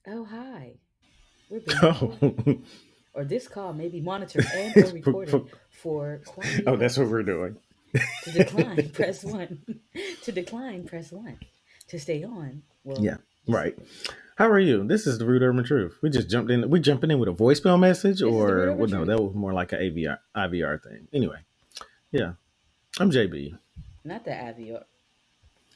Oh, hi. We're being Oh, recorded. Or this call may be monitored and or recorded for quality oh, that's what we're purposes. doing. To decline, press 1. To decline, press 1. To stay on, well, Yeah, just right. How are you? This is the Rude Urban Truth. We just jumped in. We jumping in with a voicemail message, this is the root or of a well, no, truth. that was more like an AVR, IVR thing. Anyway, yeah, I'm JB. Not the Avio.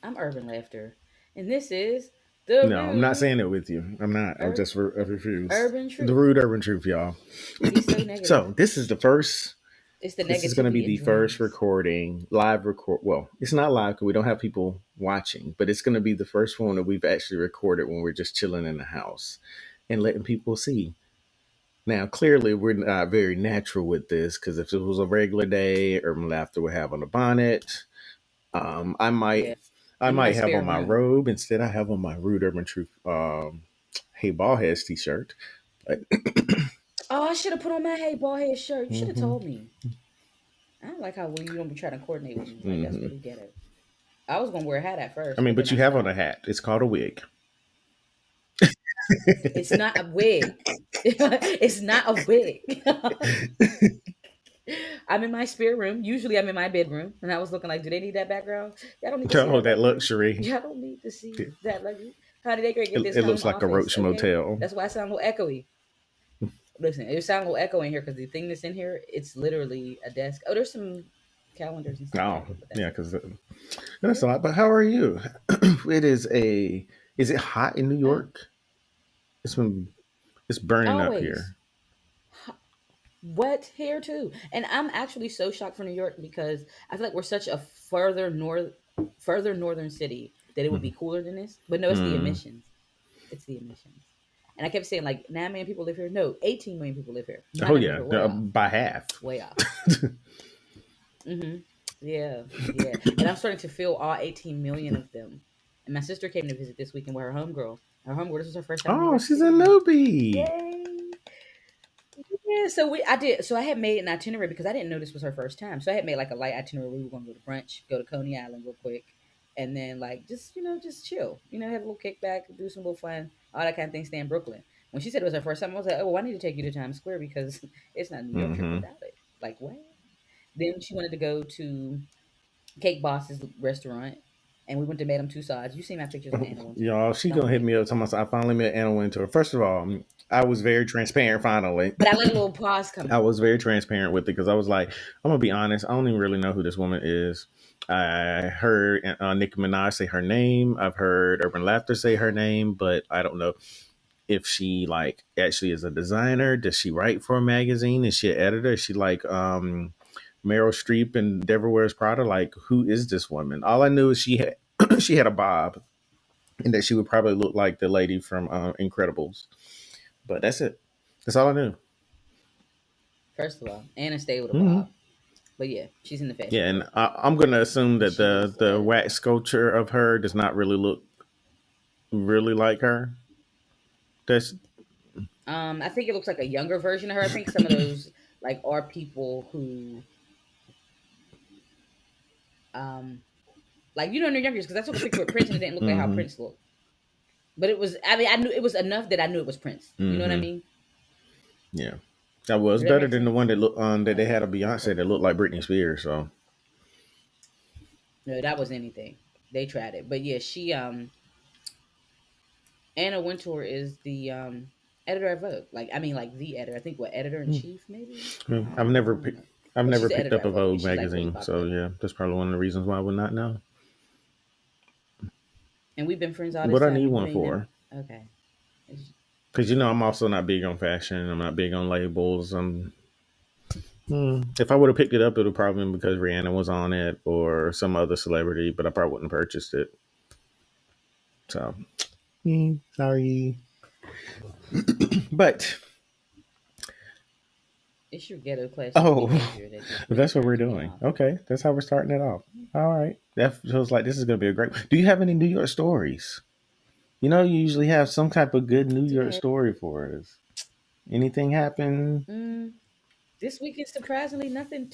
I'm Urban Laughter. And this is the No, I'm not rude saying it with you. I'm not. ur- I refuse. urban The truth. Rude Urban Truth, y'all. He's so negative. So this is the first. It's the This is going to be negativity in the first droves. recording, live record. Well, it's not live because we don't have people watching, but it's going to be the first one that we've actually recorded when we're just chilling in the house and letting people see. Now, clearly, we're not very natural with this because if it was a regular day, Urban Laughter would have on a bonnet. I Yeah. might, I I'm in my might have spare on my room. robe. Instead, I have on my Rude Urban Truth, Hey Ballheads t-shirt. But, Oh, I should have put on my hey ball head shirt. You should have hmm told me. I don't like how well you don't be trying to coordinate with me. Like that's hmm really ghetto. I was gonna wear a hat at I first, mean, but then but I you have on a stopped. hat. It's called a wig. It's not a wig. It's not a wig. I'm in my spare room. Usually I'm in my bedroom. And I was looking like, do they need that background? Y'all don't need to see Oh, that that luxury. luxury. Y'all don't need to see It, that luxury. Honey, they gonna get this it looks home like a office, Roach okay? Motel. That's why I sound a little echoey. Listen, it sounds a little echo in here because the thing that's in here, it's literally a desk. Oh, there's some calendars and stuff Oh, back there, but that's yeah, it. because But that's yeah. a lot. But how are you? It is a. Is it hot in New Oh, York? It's been. It's burning up always. here. Wet here too. And I'm actually so shocked for New York because I feel like we're such a further northern city that it would be Mm. cooler than this. But no, it's the Mm. emissions. It's the emissions. And I kept saying like 9 million people live here. No, 18 million people live here. My Oh numbers yeah, are way off. by half. Way off. Hmm. Yeah, yeah. And I'm starting to feel all 18 million of them. And my sister came to visit this weekend with her homegirl. Her homegirl, this was her first time in New Oh, York she's a City. newbie. Yay! Yeah, so I did. So I had made an itinerary because I didn't know this was her first time. So I had made like a light itinerary. We were going to go to brunch, go to Coney Island real quick, and then like just just chill. Have a little kickback, do some little fun, all that kind of thing. Stay in Brooklyn. When she said it was her first time, I was like, oh, I need to take you to Times Square because it's not a New York trip Mm-hmm. without it. Like what? Then she wanted to go to Cake Boss's restaurant, and we went to Madame Tussauds. You see my pictures on Anna Wintour. Y'all, she Don't gonna hit play. me up. Talking about, I finally met Anna Wintour. First of all, I was very transparent. Finally, But I let a little pause come I in. was very transparent with it because I was like, I'm gonna be honest. I don't even really know who this woman is. I heard Nicki Minaj say her name. I've heard Urban Laughter say her name, but I don't know if she like actually is a designer. Does she write for a magazine? Is she an editor? Is she like Meryl Streep and Devil Wears Prada? Like, who is this woman? All I knew is she had she had a bob, and that she would probably look like the lady from Incredibles. But that's it. That's all I knew. First of all, Anna stayed with a Hmm. bob. But yeah, she's in the fashion Yeah, and world. I'm going to assume And that she's the wax sculpture of her does not really look really like her. That's I think it looks like a younger version of her. I think some of those like are people who um like in their younger years because I took a picture with Prince and it didn't look like how mm-hmm, Prince looked. But it was I mean I knew it was enough that I knew it was Prince. You know what I mm-hmm. mean? Yeah, that was Does that better make than the sense? one that look that they Okay. had a Beyonce that looked like Britney Spears. So No, that was anything. They tried it. But yeah, she Anna Wintour is the editor of Vogue. Like I mean like the editor. I think what editor in chief maybe? I've I never don't know. I've But never she's the picked editor up a of Vogue and Vogue she's like really magazine. So popular. yeah, that's probably one of the reasons why I would not know. And we've been friends all this What I time need and you one ain't never for? okay. It's- Because I'm also not big on fashion. I'm not big on labels. If I would have picked it up, it would probably been because Rihanna was on it or some other celebrity, but I probably wouldn't have purchased it. So, sorry. But, It's your ghetto classic oh, behavior that just really that's what we're turns me doing. off. Okay. That's how we're starting it off. All right. That feels like this is going to be a great. Do you have any New York stories? You usually have some type of good New York Yeah. story for us. Anything happen? Mm, this weekend, surprisingly, nothing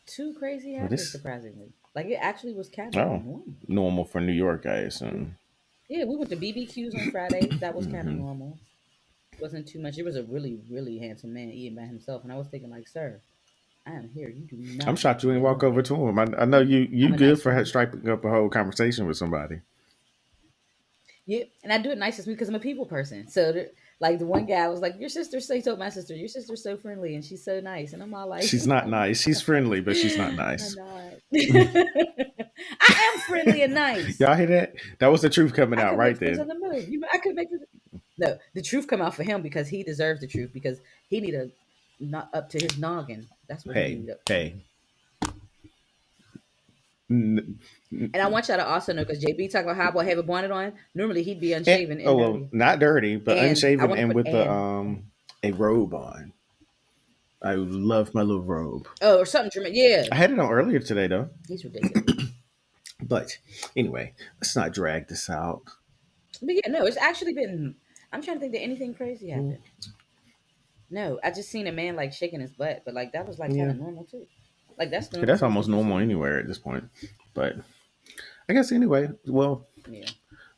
too crazy Well, happened. this, Surprisingly, like it actually was kind of oh, normal. normal for New York, I assume. Yeah, we went to BBQs on Friday. That was kind of Hmm. normal. Wasn't too much. It was a really, really handsome man eating by himself, and I was thinking, like, sir, I am here. You do I'm not need shocked to you be ain't walk alone over right to now. him. I know you I'm a good nice for woman. striking up a whole conversation with somebody. Yeah, and I do it nicest because I'm a people person. So, like the one guy was like, "Your sister's so," he told my sister, "Your sister's so friendly and she's so nice," and I'm all like, She's not "I'm nice. She's friendly, but she's not not. I'm nice. not. I am friendly and nice. Y'all hear that? That was the truth coming I out could right make friends then. on the move. I could make friends. No, the truth come out for him because he deserves the truth because he need a not up to his noggin. That's what he Hey, need up to. hey. N- And I want y'all to also know because JB talk about how boy have a bonnet on. Normally he'd be unshaven oh and well, dirty. not dirty, but And I unshaven want to and put with the a robe on. I love my little robe. or something dramatic. Yeah, I had it on earlier today though. he's ridiculous. But anyway, let's not drag this out. But yeah, no, it's actually been. I'm trying to think that anything crazy Well, happened. No, I just seen a man like shaking his butt, but like that was like kind yeah. of normal too. Like that's Yeah, normal. that's That's almost what you normal see. anywhere at this point. But I guess anyway, well, Yeah.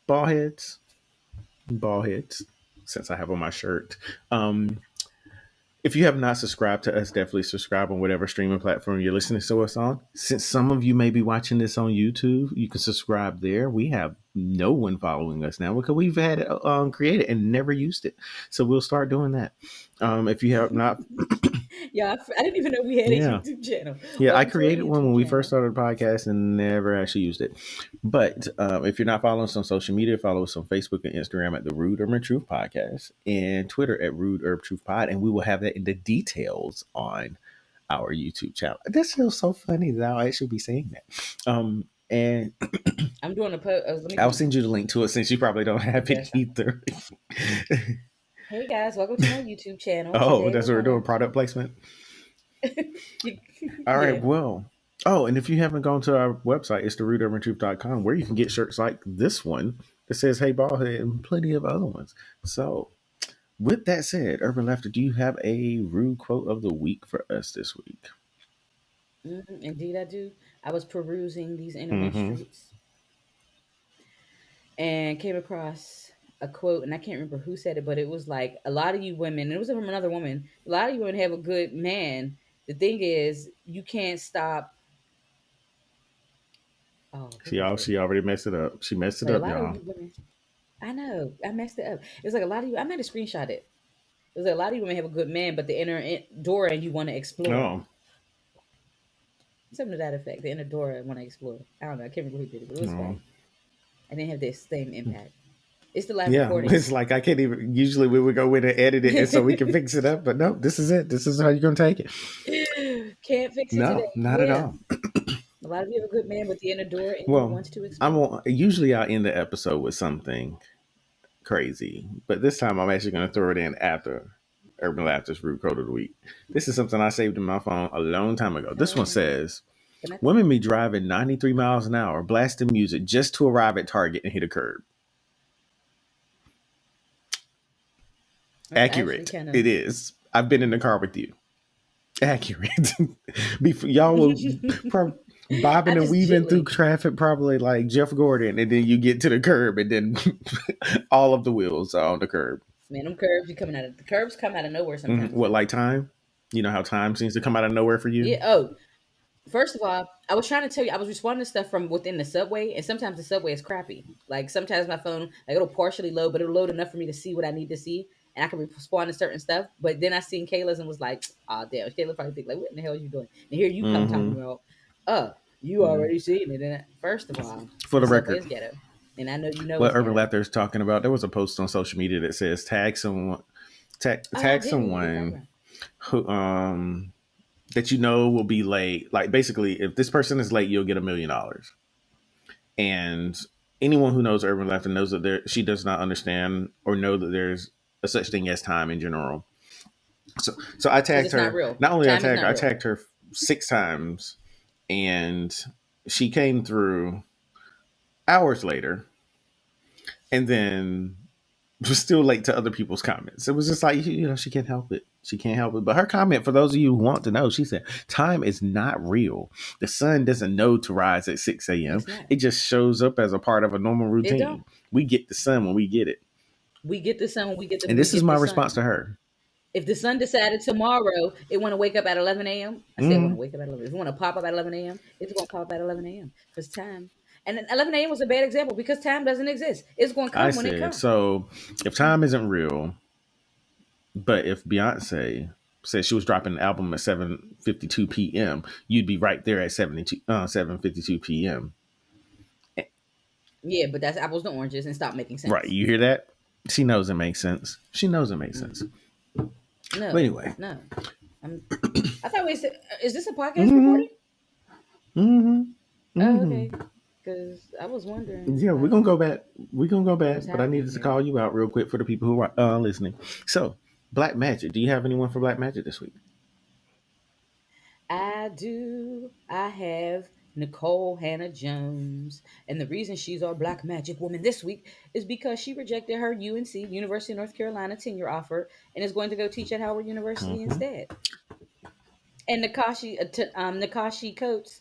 ball heads, ball heads, since I have on my shirt. Um, if you have not subscribed to us, definitely subscribe on whatever streaming platform you're listening to us on. Since some of you may be watching this on YouTube, you can subscribe there. We have no one following us now because we've had it created and never used it. So we'll start doing that. If you have not, Yeah, I didn't even know we had a yeah. YouTube channel. Yeah, I Welcome to our created one YouTube when we first channel. started the podcast and never actually used it. But if you're not following us on social media, follow us on Facebook and Instagram at the Rude Urban Truth Podcast and Twitter at Rude Herb Truth Pod. And we will have that in the details on our YouTube channel. This feels so funny that I'll actually be saying that. And I'm doing a post. Let me I'll do. send you the link to it since you probably don't have it Yes. either. Hey guys, welcome to my YouTube channel. Oh, Today that's we're what we're doing, gonna. product placement. You, All right, yeah. well. Oh, and if you haven't gone to our website, it's therootofurntruth.com, where you can get shirts like this one that says Hey Ballhead and plenty of other ones. So, with that said, Urban Laughter, do you have a rude quote of the week for us this week? Indeed, I do. I was perusing these internet Mm-hmm. streets and came across a quote, and I can't remember who said it, but it was like a lot of you women, and it was from another woman. A lot of you women have a good man. The thing is, you can't stop. Oh, what was it? She already messed it up. She messed it Like a up, lot of y'all. you women. I know I messed it up. It was like a lot of you. I might have screenshot it. It was like a lot of you women have a good man, but the inner door and you want to explore. Oh, Something to that effect. The inner door and want to explore. I don't know. I can't remember who did it, but it was no. funny. I didn't have the same impact. It's the live Yeah, recording. it's like I can't even. Usually we would go in and edit it and so we can fix it up, but no, this is it. This is how you're gonna take it. Can't fix it today. No, not at Yeah. all. A lot of you have a good man with the inner door and you Well, want to I explore. won't. Usually I'll end the episode with something crazy. But this time I'm actually going to throw it in after Urban Laughter's Root Code of the Week. This is something I saved in my phone a long time ago. This one Um, says can I? women be driving 93 miles an hour, blasting music just to arrive at Target and hit a curb. That's actually Accurate. kind of. It is. I've been in the car with you. Accurate. Before, y'all will bobbing I and just weaving through gently. traffic probably like Jeff Gordon, and then you get to the curb and then all of the wheels are on the curb. Man, them curves you coming out of the curves come out of nowhere Mhm. sometimes What, too. like time? You know how time seems to come out of nowhere for you? Yeah. Oh, first of all, I was trying to tell you I was responding to stuff from within the subway, and sometimes the subway is crappy. Like sometimes my phone, like it'll partially load, but it'll load enough for me to see what I need to see, and I can respond to certain stuff. But then I seen Kayla's and was like, "Oh damn!" Kayla probably think like, "What in the hell are you doing?" And here you come talking Mm-hmm. about, you Mm. already seen it." And first of all, For the the subway record, is ghetto, and I know you know what it's Urban ghetto. Laughter is talking about, there was a post on social media that says Oh, I tag did read the someone paragraph. who that you know will be late. Like basically, if this person is late, you'll get $1 million. And anyone who knows Urban Laughter knows that she does not understand or know that there's a such thing as time in general. So I Because tagged it's not her. real. Not only Time is not I real. tagged her 6 times, and she came through hours later, and then was still late to other people's comments. It was just like, she can't help it. She can't help it. But her comment, for those of you who want to know, she said, time is not real. The sun doesn't know to rise at 6 a.m. It's not. It just shows up as a part of a normal It don't. routine. We get the sun when we get it. We get the sun when And we this is get my the response sun. to her. If the sun decided tomorrow it want to wake up at 11 a.m., I said want to Mm, wake up at 11. If it want to pop up at 11 a.m., it's going to pop up at 11 a.m. because time. And then 11 a.m. was a bad example because time doesn't exist. It's going to I come when it said, comes. so if time isn't real, but if Beyonce said she was dropping an album at 7:52 p.m., you'd be right there at 7:52 p.m. Yeah, but that's apples to oranges and stop making Right. sense. You hear that? She knows it makes sense. She knows it makes sense. Mm-mm. But No, anyway. no. I'm, I thought we said, is this a podcast Mm-hmm. recording? Mm-hmm. Oh, Mm-hmm. okay. Because I was wondering, Yeah, we're gonna go back. We're gonna go back, what's but I happening needed to here. call you out real quick for the people who are listening. So, Black Magic. Do you have anyone for Black Magic this week? I do. I have Nicole Hannah Jones. And the reason she's our Black Magic Woman this week is because she rejected her UNC, University of North Carolina tenure offer and is going to go teach at Howard University Mm-hmm. instead. And Nakashi Coates,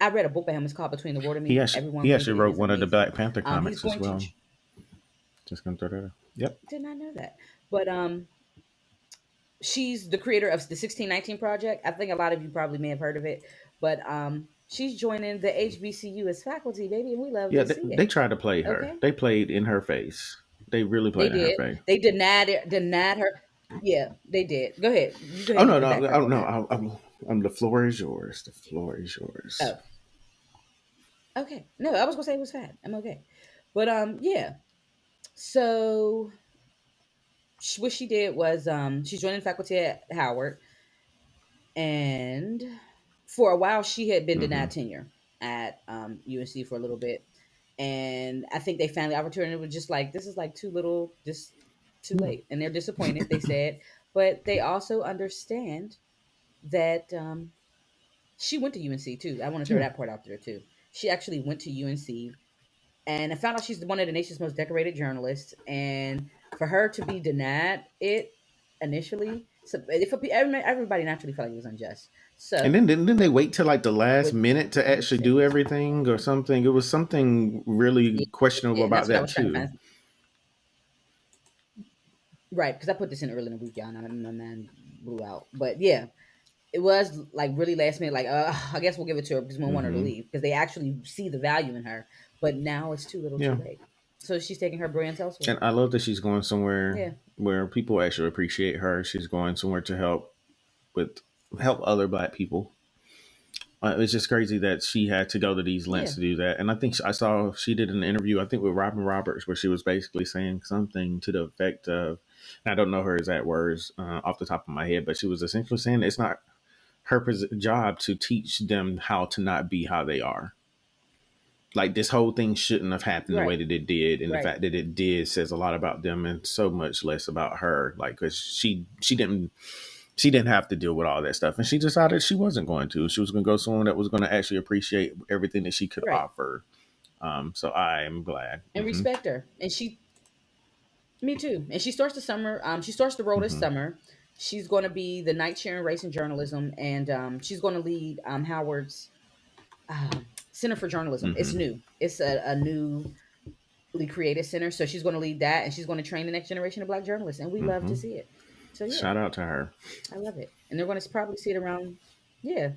I read a book by him. It's called Between the Water He Meat. actually Everyone he read actually it. It wrote is one of the amazing. Black Panther He's comics as going to. well. Just gonna throw that out. Yep. Did not know that. But she's the creator of the 1619 Project. I think a lot of you probably may have heard of it, but she's joining the HBCU as faculty, baby, and we love Yeah, to they, see they it. tried to play her. Okay, They played in her face. They really they played in her did. face. They denied it. Denied her. Yeah, they did. Go ahead. You go ahead Oh and no, give the no, background oh on no. that. The floor is yours. The floor is yours. Oh, okay. No, I was gonna say it was fat. I'm okay, but yeah. So what she did was she's joining faculty at Howard, and for a while she had been Mm-hmm. denied tenure at UNC for a little bit, and I think they finally offered her, and it was just like this is like too little, just too Yeah. late, and they're disappointed. They said, but they also understand that she went to UNC too. I want to throw Yeah. that part out there too. She actually went to UNC, and I found out she's one of the nation's most decorated journalists, and for her to be denied it initially, so if everybody naturally felt like it was unjust. And So then they wait till like the last with minute to being actually said, do everything or something. It was something yeah, really questionable and about that's what I that was trying to too. find. Right, because I put this in early in the week, y'all, and my man blew out. But yeah, it was like really last minute. Like, I guess we'll give it to her because we don't want her to Mm-hmm. leave because they actually see the value in her. But now it's too little, too Yeah. late. So she's taking her brands elsewhere. And I love that she's going somewhere Yeah, where people actually appreciate her. She's going somewhere to with help other Black people. It's just crazy that she had to go to these lengths yeah, to do that. And I think I saw she did an interview, I think with Robin Roberts, where she was basically saying something to the effect of, and I don't know her exact words off the top of my head, but she was essentially saying it's not her job to teach them how to not be how they are. Like this whole thing shouldn't have happened the way right, that it did, and the right, fact that it did says a lot about them and so much less about her. Like, because she didn't have to deal with all that stuff, and she decided she wasn't going to. She was going to go somewhere that was going to actually appreciate everything that she could right, offer. So I am glad. and respect her. And me too. And she starts the summer. She starts the role this Hmm. summer. She's going to be the night chair in race and journalism, and she's going to lead Howard's Center for Journalism. It's Hmm. new. It's a newly created center, so she's going to lead that, and she's going to train the next generation of Black journalists, and we love to Hmm. see it. So yeah, Shout out to her. I love it, and they're going to probably see it around. Yeah,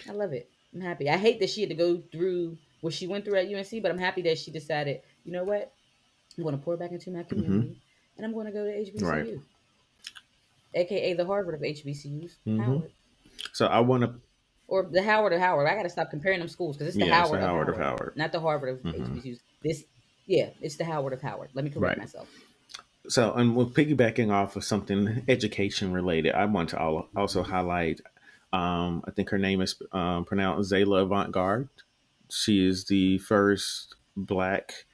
I love it. I'm happy. I hate that she had to go through what she went through at UNC, but I'm happy that she decided, you know what, I'm going to pour back into my Hmm. community, and I'm going to go to Right. HBCU, aka the Harvard of HBCUs, Hmm. Howard, So I want to. or the Howard of Howard. I got to stop comparing them schools because it's the Yeah, it's the Howard of Howard of Howard, Howard. not the Harvard of Hmm. HBCUs. This, yeah, it's the Howard of Howard. Let me correct Right. myself. So, and we're piggybacking off of something education related. I want to also highlight. I think her name is pronounced Zayla Avant Garde. She is the first Black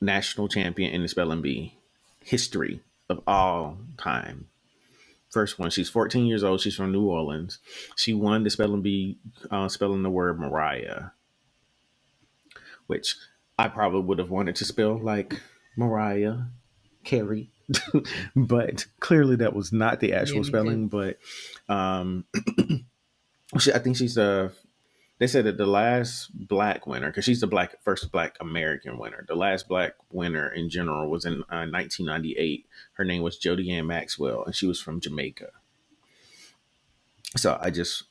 national champion in the spelling bee history of all time. First one. She's 14 years old. She's from New Orleans. She won the spelling bee, spelling the word Mariah, which I probably would have wanted to spell like Mariah Carey. But clearly that was not the Yeah, actual me too. spelling. But um, I think she's a. They said that the last black winner, because she's the first black American winner, the last black winner in general was in 1998. Her name was Jodie Ann Maxwell, and she was from Jamaica. So I just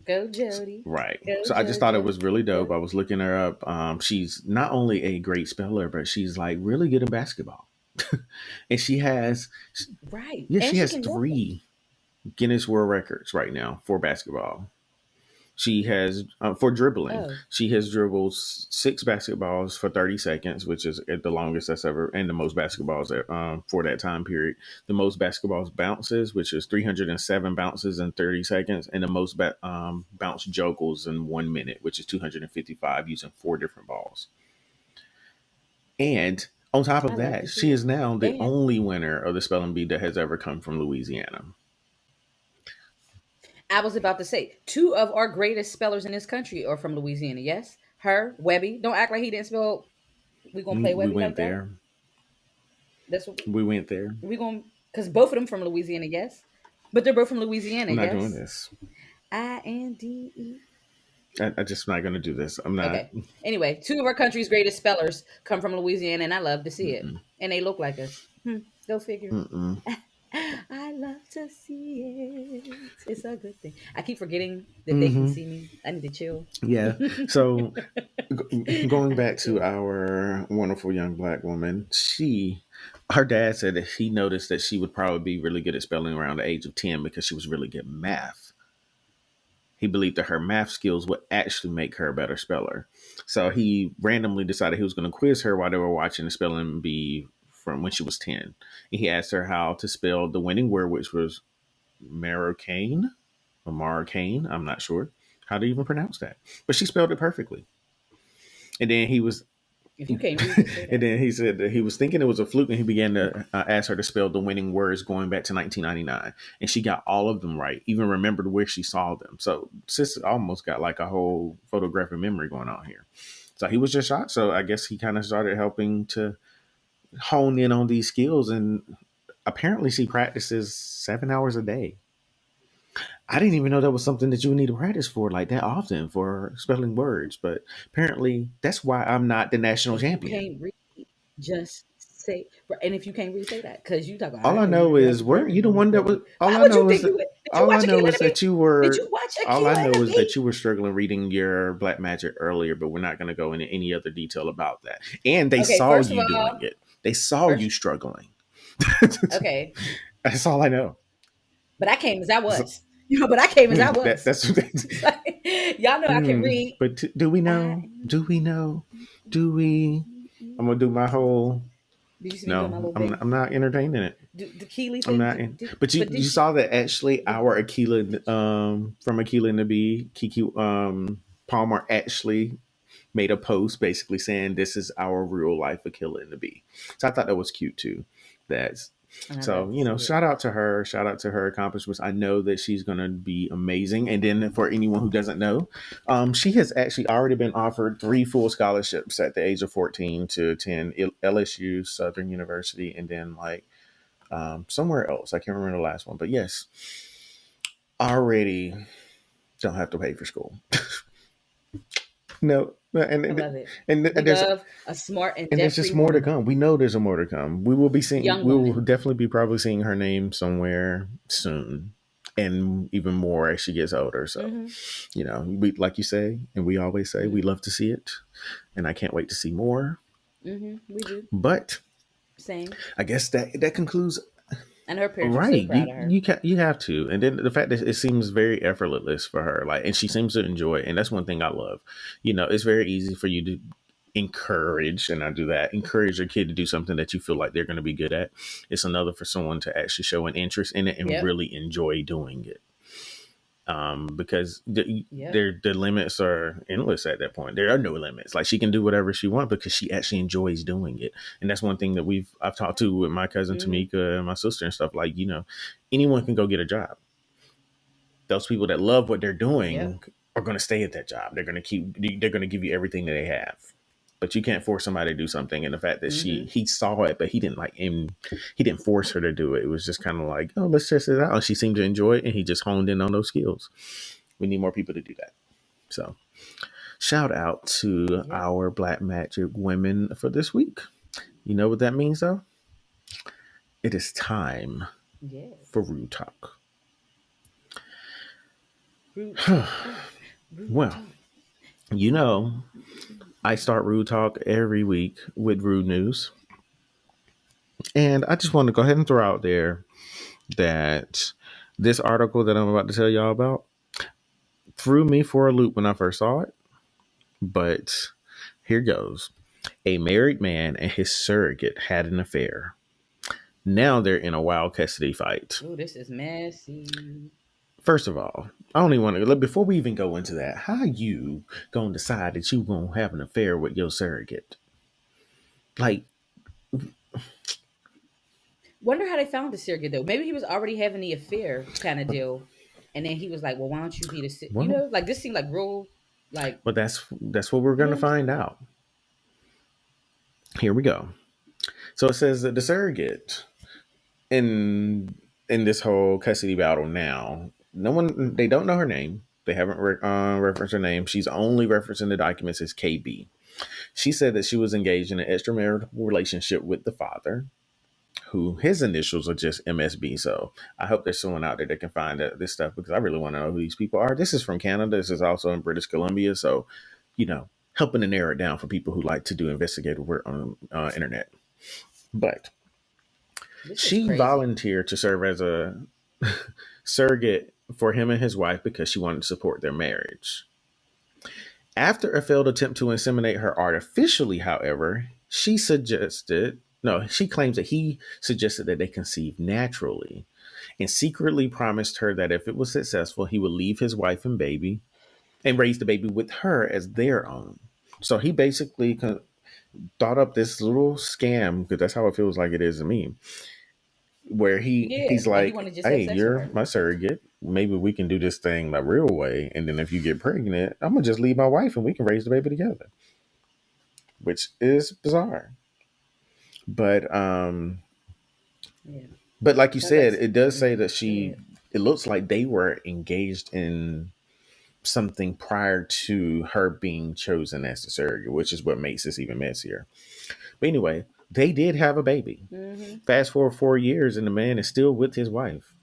Go Jody. Right. Go So I just thought it Georgia. was really dope. Go. I was looking her up. She's not only a great speller, but she's like really good at basketball. And she has, Right. yeah, And she she has can dribble. 3 Guinness World Records right now for basketball. She has for dribbling. Oh, She has dribbled 6 basketballs for 30 seconds, which is at the longest that's ever, and the most basketballs for that time period. The most basketballs bounces, which is 307 bounces in 30 seconds, and the most bounce juggles in 1 minute, which is 255 using 4 different balls. And on top of I love to that, see she it. is now the And only winner of the spelling bee that has ever come from Louisiana. I was about to say, two of our greatest spellers in this country are from Louisiana. Yes, her Webby. Don't act like he didn't spell. We gonna play We Webby went like that. there. That's what We went there. we gonna. Because both of them from Louisiana. Yes, but they're both from Louisiana. I'm not doing Yes. this. INDE. I just not going to do this. I'm not. Okay. Anyway, two of our country's greatest spellers come from Louisiana, and I love to see it. Mm-mm, And they look like us. Go figure. mm-mm. I love to see it. It's a good thing. I keep forgetting that they can Hmm. see me. I need to chill. Yeah. So going I need back to to chill. our wonderful young black woman, her dad said that he noticed that she would probably be really good at spelling around the age of 10 because she was really good at math. He believed that her math skills would actually make her a better speller. So he randomly decided he was going to quiz her while they were watching the spelling bee from when she was 10. He asked her how to spell the winning word, which was Marocane or Marocane. I'm not sure how to even pronounce that, but she spelled it perfectly. And then he was If you can't read, just say and that. then he said that he was thinking it was a fluke, and he began to ask her to spell the winning words going back to 1999, and she got all of them right, even remembered where she saw them. So sis almost got like a whole photographic memory going on here. So he was just shocked. So I guess he kind of started helping to hone in on these skills, and apparently she practices 7 hours a day. I didn't even know that was something that you would need to practice for like that often for spelling words, but apparently that's why I'm not the national If you champion. can't read, just say. And if you can't read, say that. Because you talk about, All I I know you know know how is to weren't you spell the one that was? it. Why would you think you would? Did you All I watch know Aquila is and Me? that you Did you were. watch All I Aquila know and is that Me? you were struggling reading your black magic earlier, but we're not going to go into any other detail about that. And they Okay, saw first of you doing all, it. They saw you first, struggling. okay, That's all I know. but I came as I So, was. But I came as I was. that's. So, y'all know I can read. But do we I know? Do we know? Do we? I'm gonna do my whole. Did you see me doing my No, little baby? I'm not entertaining it. Do the Keely I'm thing? not in. But But did you she? saw that actually Did, our Aquila from Aquila and the Bee, Kiki Palmer actually made a post basically saying this is our real life Aquila and the Bee. So I thought that was cute too. That's I so, love to see it. shout out to her. Shout out to her accomplishments. I know that she's going to be amazing. And then for anyone who doesn't know, she has actually already been offered 3 full scholarships at the age of 14 to attend LSU, Southern University, and then like somewhere else. I can't remember the last one, but yes, already don't have to pay for school. No, I love it. and We love a smart and there's debt just free more to woman, come. We know there's a more to come. We will be seeing. young We will woman. definitely be probably seeing her name somewhere soon, and even more as she gets older. So, Mm-hmm. we like you say, and we always say, we Mm-hmm. love to see it, and I can't wait to see more. Mm-hmm. We do. But Same. I guess that concludes. And her parents are so Right, proud of her. you have to, and then the fact that it seems very effortless for her, like, and she seems to enjoy it, and that's one thing I love. It's very easy for you to encourage, and I do that, encourage your kid to do something that you feel like they're going to be good at. It's another for someone to actually show an interest in it and Yep. really enjoy doing it. Because Yep. the limits are endless at that point. There are no limits. Like she can do whatever she wants because she actually enjoys doing it, and that's one thing that I've talked to with my cousin Mm-hmm. Tamika and my sister and stuff. Like anyone can go get a job. Those people that love what they're Yep. doing are going to stay at that job. They're going to give you everything that they have. But you can't force somebody to do something. And the fact that Mm-hmm. he saw it, but he didn't he didn't force her to do it. It was just kind of like, oh, let's test it out. And she seemed to enjoy it, and he just honed in on those skills. We need more people to do that. So shout out to Yep. our Black Magic women for this week. You know what that means, though? It is time for Yes. Rude Talk. Rude talk. Rude Well, talk. you know, I start Rude Talk every week with rude news. And I just want to go ahead and throw out there that this article that I'm about to tell y'all about threw me for a loop when I first saw it. But here goes. A married man and his surrogate had an affair. Now they're in a wild custody fight. Oh, this is messy. First of all, I don't even want to, before we even go into that, how you gonna decide that you gonna have an affair with your surrogate? Like, Wonder how they found the surrogate though. Maybe he was already having the affair kind of deal, and then he was like, "Well, why don't you be the you well, know like this seemed like real like but that's what we're you know gonna what I'm find saying." out. Here we go. So it says that the surrogate in this whole custody battle now, no one they don't know her name. They haven't referenced her name. She's only referencing the documents as KB. She said that she was engaged in an extramarital relationship with the father, who his initials are just MSB. So I hope there's someone out there that can find this stuff because I really want to know who these people are. This is from Canada. This is also in British Columbia. So, helping to narrow it down for people who like to do investigative work on internet. But This is she crazy. volunteered to serve as a surrogate for him and his wife because she wanted to support their marriage. After a failed attempt to inseminate her artificially, however, she claims that he suggested that they conceive naturally and secretly promised her that if it was successful, he would leave his wife and baby and raise the baby with her as their own. So he basically thought up this little scam, because that's how it feels like it is to me, where Yeah, he's like he like, wanted to just have "Hey, sex with you're her. my surrogate. Maybe we can do this thing the real way, and then if you get pregnant, I'm gonna just leave my wife and we can raise the baby together," which is bizarre. But Yeah, like you sounds like said, it does say that go ahead. it looks like they were engaged in something prior to her being chosen as the surrogate, which is what makes this even messier. But anyway, they did have a baby. Mm-hmm. Fast forward 4 years, and the man is still with his wife,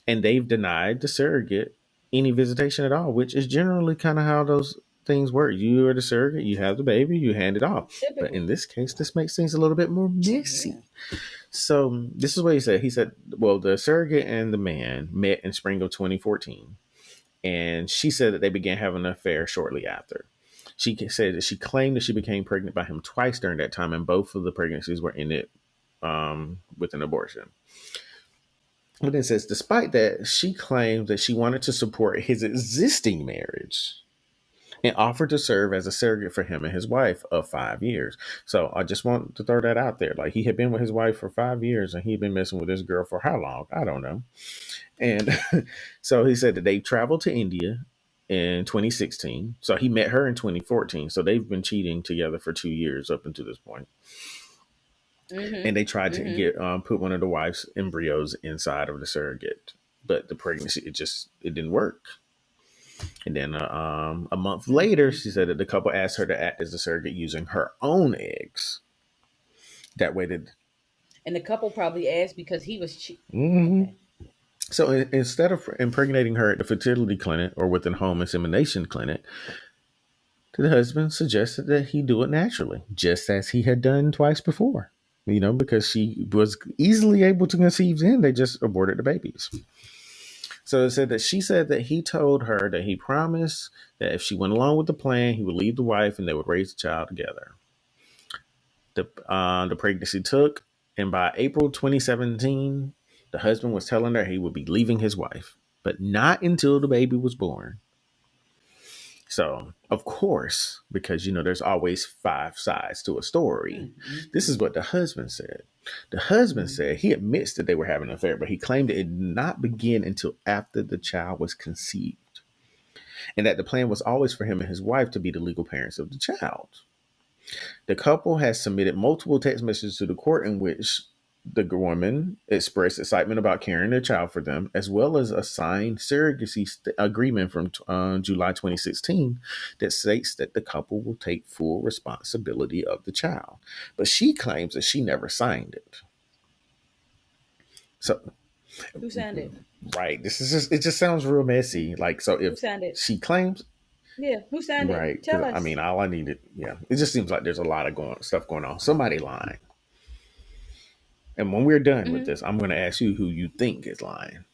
and they've denied the surrogate any visitation at all, which is generally kind of how those things work. You are the surrogate, you have the baby, you hand it off. But Typical. in this case, this makes things a little bit more Yeah. messy. So this is what he said. He said, well, the surrogate and the man met in spring of 2014, and she said that they began having an affair shortly after. She said that she claimed that she became pregnant by him twice during that time, and both of the pregnancies were ended with an abortion. But it says, despite that, she claims that she wanted to support his existing marriage and offered to serve as a surrogate for him and his wife of 5 years. So I just want to throw that out there. Like, he had been with his wife for 5 years, and he'd been messing with this girl for how long? I don't know. And so he said that they traveled to India in 2016. So he met her in 2014. So they've been cheating together for 2 years up until this point. And they tried Mm-hmm. to Mm-hmm. get put one of the wife's embryos inside of the surrogate, but the pregnancy it didn't work. And then a month later, she said that the couple asked her to act as a surrogate using her own eggs. That way, that And the couple probably asked because he was Mhm. okay. So instead of impregnating her at the fertility clinic or within home insemination clinic, the husband suggested that he do it naturally, just as he had done twice before. Because she was easily able to conceive then, they just aborted the babies. So it said that she said that he told her that he promised that if she went along with the plan, he would leave the wife and they would raise the child together. The pregnancy took, and by April 2017, the husband was telling her he would be leaving his wife, but not until the baby was born. So, of course, because there's always five sides to a story. This is Mm-hmm. what the husband said. The husband Mm-hmm. said he admits that they were having an affair, but he claimed it did not begin until after the child was conceived, and that the plan was always for him and his wife to be the legal parents of the child. The couple has submitted multiple text messages to the court in which the woman expressed excitement about carrying a child for them, as well as a signed surrogacy agreement from July 2016 that states that the couple will take full responsibility of the child. But she claims that she never signed it. So, Who signed it? right, this is just, it just sounds real messy. Like, so Who if signed it? she claims, Yeah, who signed it? right, Tell because I us. mean, all I needed, yeah, it just seems like there's a lot of stuff going on. Somebody lying. And when we're done with Hmm. this, I'm going to ask you who you think is lying.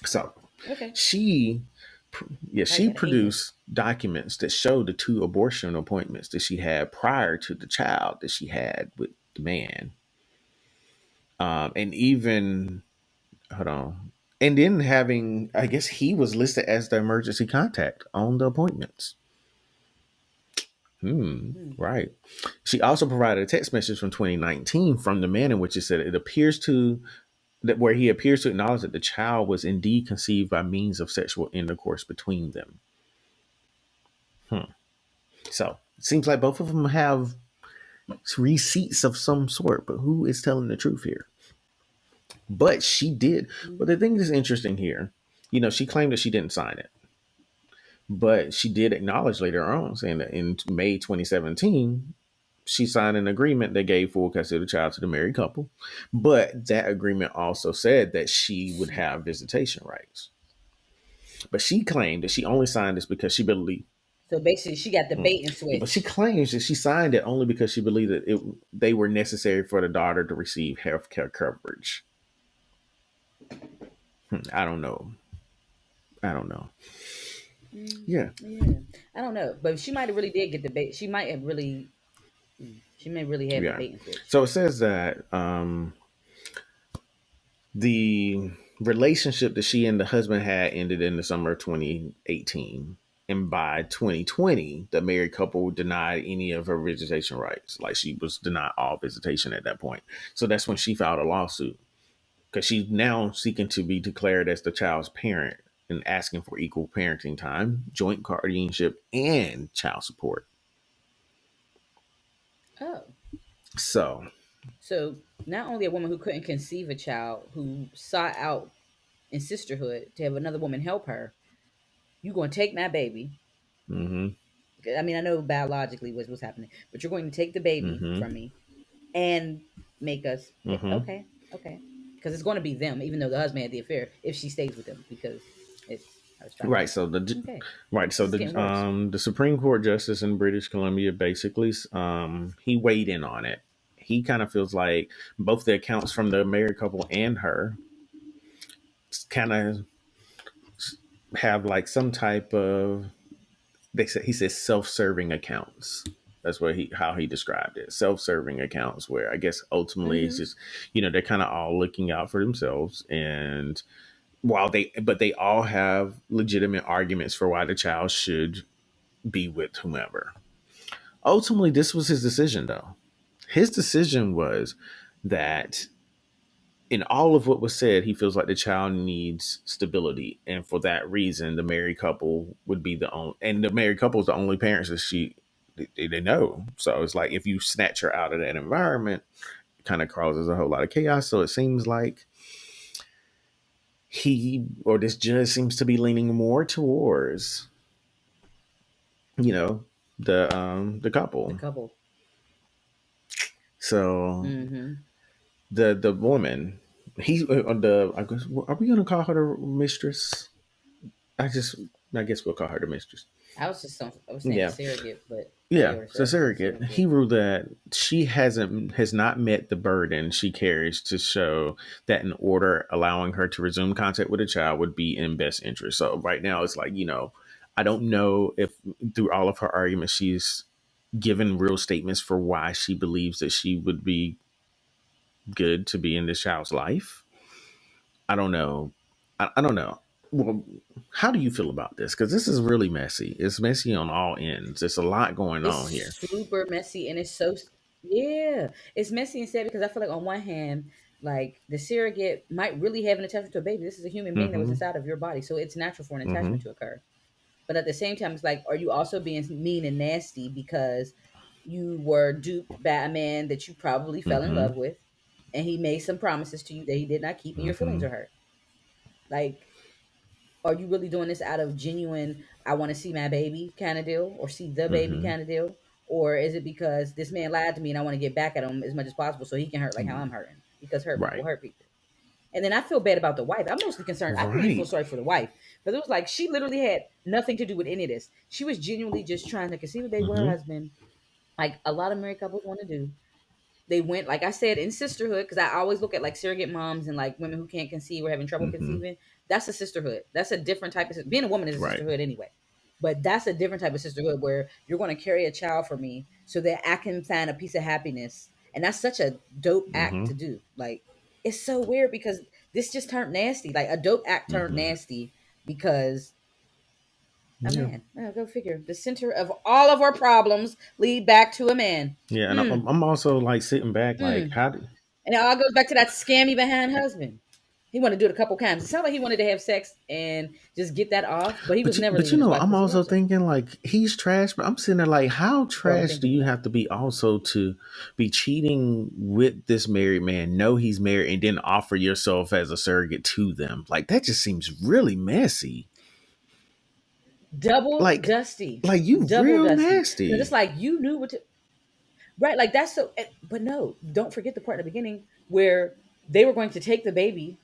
So Okay. she, yeah, I she gotta hate him. produced documents that show the two abortion appointments that she had prior to the child that she had with the man, and even hold on, and then having, I guess he was listed as the emergency contact on the appointments. Hmm. Right. She also provided a text message from 2019 from the man in which it said it appears to that where he appears to acknowledge that the child was indeed conceived by means of sexual intercourse between them. So it seems like both of them have receipts of some sort, but who is telling the truth here? But she did. But the Hmm. thing that's interesting here, she claimed that she didn't sign it, but she did acknowledge later on, saying that in May 2017, she signed an agreement that gave full custody of the child to the married couple. But that agreement also said that she would have visitation rights. But she claimed that she only signed this because she believed. So basically, she got the bait and Yeah, but she switch. claims that she signed it only because she believed that they were necessary for the daughter to receive health care coverage. I don't know. I don't know. Mm, Yeah, yeah, I don't know, but she might have really did get the bait. She might have really. She may really have the yeah. bait and switch. So it says that the relationship that she and the husband had ended in the summer of 2018. And by 2020, the married couple denied any of her visitation rights. Like she was denied all visitation at that point. So that's when she filed a lawsuit because she's now seeking to be declared as the child's parent and asking for equal parenting time, joint guardianship, and child support. Oh, So, so not only a woman who couldn't conceive a child, who sought out in sisterhood to have another woman help her, you going to take my baby. mm-hmm, I mean, I know biologically what's happening, but you're going to take the baby mm-hmm, from me and make us pay. mm-hmm. Okay, okay, because it's going to be them, even though the husband had the affair. If she stays with him, because it's her Right. child. So Okay, so this is getting worse. the Supreme Court justice in British Columbia basically he weighed in on it. He kind of feels like both the accounts from the married couple and her kind of have like some type of, they said, he says self-serving accounts. That's what he how he described it. Self-serving accounts where I guess ultimately it's Mm-hmm. just, they're kind of all looking out for themselves, and while they all have legitimate arguments for why the child should be with whomever. Ultimately, this was his decision though. His decision was that in all of what was said, he feels like the child needs stability, and for that reason, the married couple would be the only, and the married couple is the only parents that they know. So it's like if you snatch her out of that environment, it kind of causes a whole lot of chaos. So it seems like he or this judge seems to be leaning more towards, you know, the The couple. couple. So Mm-hmm. the woman, he the I guess, are we gonna call her the mistress? I just I guess we'll call her the mistress. I was saying the Yeah, surrogate, but yeah. sure, So sure, the surrogate, he surrogate. ruled that she has not met the burden she carries to show that an order allowing her to resume contact with a child would be in best interest. So right now it's like, I don't know if through all of her arguments she's given real statements for why she believes that she would be good to be in this child's life. I don't know. I don't know. Well, how do you feel about this? Because this is really messy. It's messy on all ends. There's a lot going It's on here. super messy and it's so yeah. It's messy and sad because I feel like on one hand, like the surrogate might really have an attachment to a baby. This is a human being that was Mm-hmm. inside of your body, so it's natural for an Mm-hmm. attachment to occur. But at the same time, it's like, are you also being mean and nasty because You were duped by a man that you probably fell in Mm-hmm. love with, and he made some promises to you that he did not keep, and your feelings Mm-hmm. are hurt. Like, are you really doing this out of genuine, I want to see my baby kind of deal, or see the baby Mm-hmm. kind of deal? Or is it because this man lied to me and I want to get back at him as much as possible so he can hurt like how I'm hurting? Because hurt people Right. hurt people. And then I feel bad about the wife. I'm mostly concerned. I really feel Right. sorry for the wife because it was like she literally had nothing to do with any of this. She was genuinely just trying to conceive a baby with her Mm-hmm. husband, like a lot of married couples want to do. They went, like I said, in sisterhood, because I always look at like surrogate moms and like women who can't conceive or having trouble Mm-hmm. conceiving. That's a sisterhood. That's a different type of, being a woman is a Right. sisterhood anyway. But that's a different type of sisterhood where you're going to carry a child for me so that I can find a piece of happiness. And that's such a dope act Mm-hmm. to do. Like, it's so weird because this just turned nasty. Like, a dope act turned Mm-hmm. nasty because a Yeah. man. Well, go figure. The center of all of our problems lead back to a man. Yeah, and Mm, I'm also like sitting back, like, mm. how do? And it all goes back to that scammy behind husband. He wanted to do it a couple times. It sounded like he wanted to have sex and just get that off, but he was never But leaving his wife I'm because he also loves her. thinking like he's trash, but I'm sitting there like, how Oh, I'm trash do thinking you that. have to be also to be cheating with this married man, know he's married, and then offer yourself as a surrogate to them? Like that just seems really messy. Double Like, dusty. you Double real dusty. Because it's nasty. like you knew what to. Right, like that's so. But no, don't forget the part in the beginning where they were going to take the baby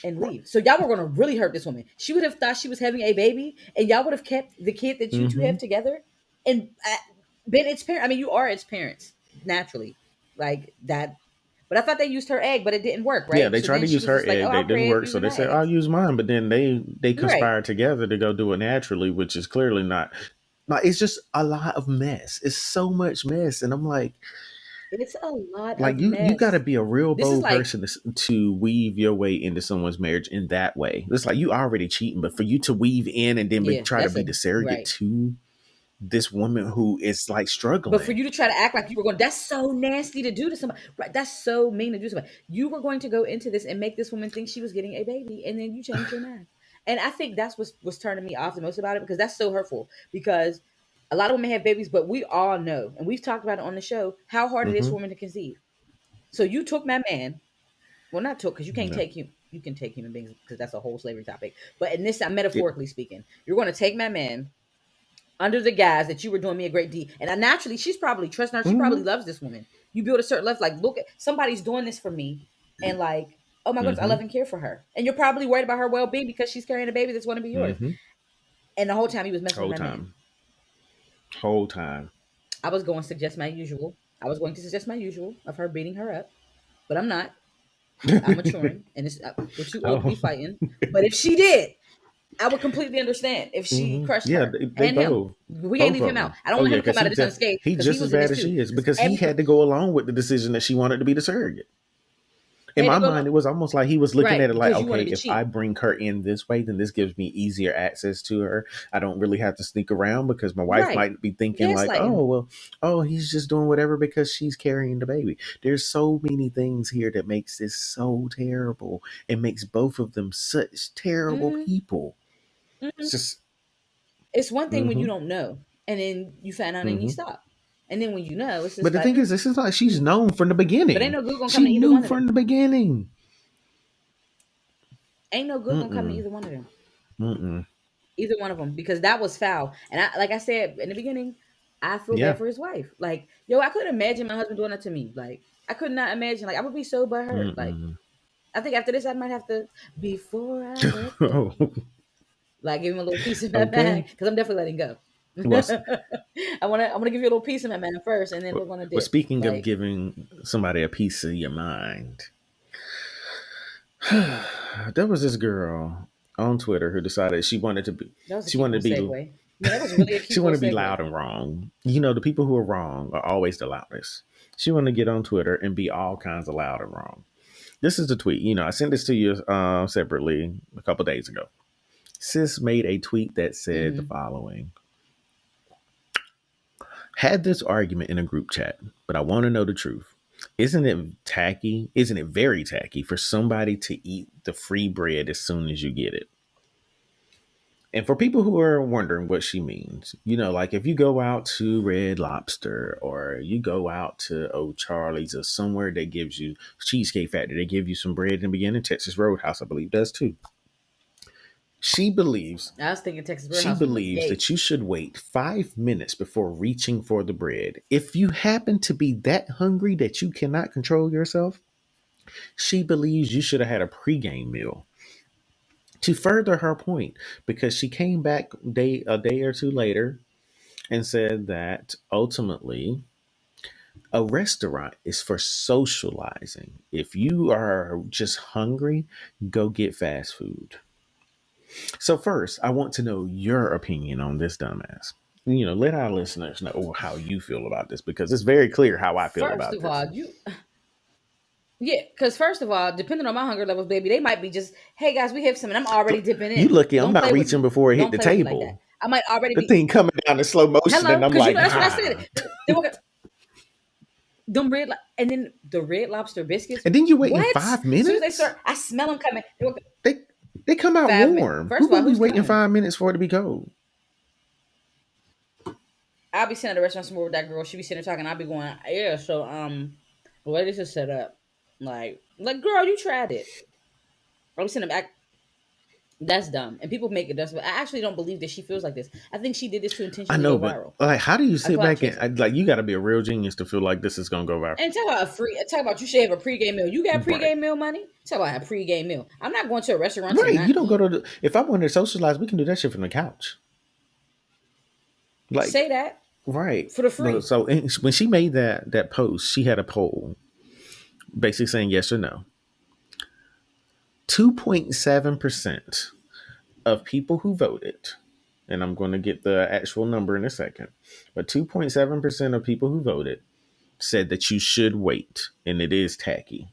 and leave. So y'all were going to really hurt this woman. She would have thought she was having a baby, and y'all would have kept the kid that you two Mm-hmm. have together and been its parent. I mean, you are its parents naturally, like that. But I thought they used her egg, but it didn't work, Yeah, right? they So tried then to she use was her just like, "Oh, egg. They I'll didn't create work, so using they my said, "I'll eggs." use mine." But then they You're right. conspired together to go do it naturally, which is clearly not. Like it's just a lot of mess. It's so much mess, and I'm It's a lot like of you got to mess. be a real This is bold like, person to weave your way into someone's marriage in that way. It's like you already cheating, but for you to weave in and then yeah, try to that's be a the surrogate right. to this woman who is like But for struggling. you to try to act like you were going, that's so nasty to do to somebody. Right? That's so mean to do to somebody. You were going to go into this and make this woman think she was getting a baby, and then you changed your mind. And I think that's what was turning me off the most about it because that's so hurtful. Because a lot of women have babies, but we all know, and we've talked about it on the show, how hard it is Mm-hmm. for women to conceive. So you took my man. Well, not took because you can't No. take him. You can take human beings because that's a whole slavery topic. But in this, I'm It, metaphorically speaking, you're going to take my man under the guise that you were doing me a great deed. And I naturally, she's probably trusting her. She probably mm-hmm. loves this woman. You build a certain level, like, look at somebody's doing this for me, and like, oh my goodness, I Mm-hmm. love and care for her. And you're probably worried about her well being because she's carrying a baby that's going to be yours. Mm-hmm. And the whole time he was messing with Whole my man. time. Whole time. I was going to suggest my usual. I was going to suggest my usual of her beating her up, but I'm not. I'm maturing, and we're too old to Oh. be fighting. But if she did, I would completely understand if she Hmm. crushed Yeah, her they and him. both, We can't both leave of him out. them. I don't Oh want yeah, him to come because out of this unscathed he because he just as was in bad this as too. she is Because because he every had to go along with the decision that she wanted to be the surrogate. he In had to my go mind, along, it was almost like he was looking right at it like, because you okay, wanted to if I cheat, bring her in this way, then this gives me easier access to her. I don't really have to sneak around because my wife right? might be thinking like, Gaslighting. oh well, oh he's just doing whatever because she's carrying the baby. There's so many things here that makes this so terrible and makes both of them such terrible Hmm. people. Hmm. It's just, It's one thing when you mm-hmm, don't know, and then you find out and you mm-hmm. stop, and then when you know, it's But just the like, thing is, this is like she's hmm. known from the But ain't beginning. no good gonna come She to either knew one of from them. the beginning. Ain't no good gonna come to Mm-mm. either one of them. Mm-mm. Either one of them because that was foul. And I, like I said in the beginning, I feel bad Yeah. for his wife. Like, yo, I couldn't imagine my husband doing that to me. Like, I could not imagine. Like, I would be so butthurt. Like, Mm-mm. I think after this, I might have to, before I let Oh, go, like, give him a little piece of my mind okay. because I'm definitely letting go. Well, I wanna give you a little piece of my mind first, and then we're gonna well, dip. speaking of Like, giving somebody a piece of your mind, there was this girl on Twitter who decided that was a she cute wanted to little be segue. Yeah, that was really a she cute wanted little to be segue. loud and wrong. You know, the people who are wrong are always the loudest. She wanted to get on Twitter and be all kinds of loud and wrong. This is the tweet. You know, I sent this to you separately a couple days ago. Sis made a tweet that said the Mm-hmm. following: had this argument in a group chat, but I want to know the truth. Isn't it tacky? Isn't it very tacky for somebody to eat the free bread as soon as you get it? And for people who are wondering what she means, like if you go out to Red Lobster or you go out to Old Charlie's or somewhere that gives you Cheesecake Factory, they give you some bread in the beginning. Texas Roadhouse, I believe, does too. She believes I was thinking Texas she Warehouse from the believes that gate. you should wait 5 minutes before reaching for the bread. If you happen to be that hungry that you cannot control yourself, she believes you should have had a pregame meal. To further her point, because she came back a day or two later and said that ultimately a restaurant is for socializing. If you are just hungry, go get fast food. So first, I want to know your opinion on this dumbass. Let our listeners know how you feel about this because it's very clear how I feel First about of this. all, yeah, because first of all, depending on my hunger levels, baby, they might be just, hey guys, we have some, and I'm already dipping You in. lucky I'm Don't not play with reaching me. before it hit Don't the play with me like that. table. I might already The be thing coming down in slow motion, and hello, I'm because like, that's what I said. ah. They were them and then the red lobster biscuits. And then you're waiting What? As 5 soon as they minutes. start, I smell them coming. They were They they come out 5 minutes. warm. First Who of all, gonna be who's waiting coming? 5 minutes for it to be cold? I'll be sitting at the restaurant somewhere with that girl. She be sitting there talking. I'll be going, yeah. So the way this is set up, like girl, you tried it. I'm sitting back. That's dumb. And people make it that's but I actually don't believe that she feels like this. I think she did this to I intentionally know, go but viral. like, how do you A sit clout back and chaser. like you got to be a real genius to feel like this is gonna go viral? And talk about you should have a pregame meal. You got Right, pregame meal money? Talk about a pregame meal. I'm not going to a restaurant to right. You not don't go eat. to the. If I want to socialize, we can do that shit from the couch. Like, Say that right. for the No, free. so when she made that post, she had a poll basically saying yes or no. 2.7% of people who voted, and I'm going to get the actual number in a second, but 2.7% of people who voted said that you should wait, and it is tacky.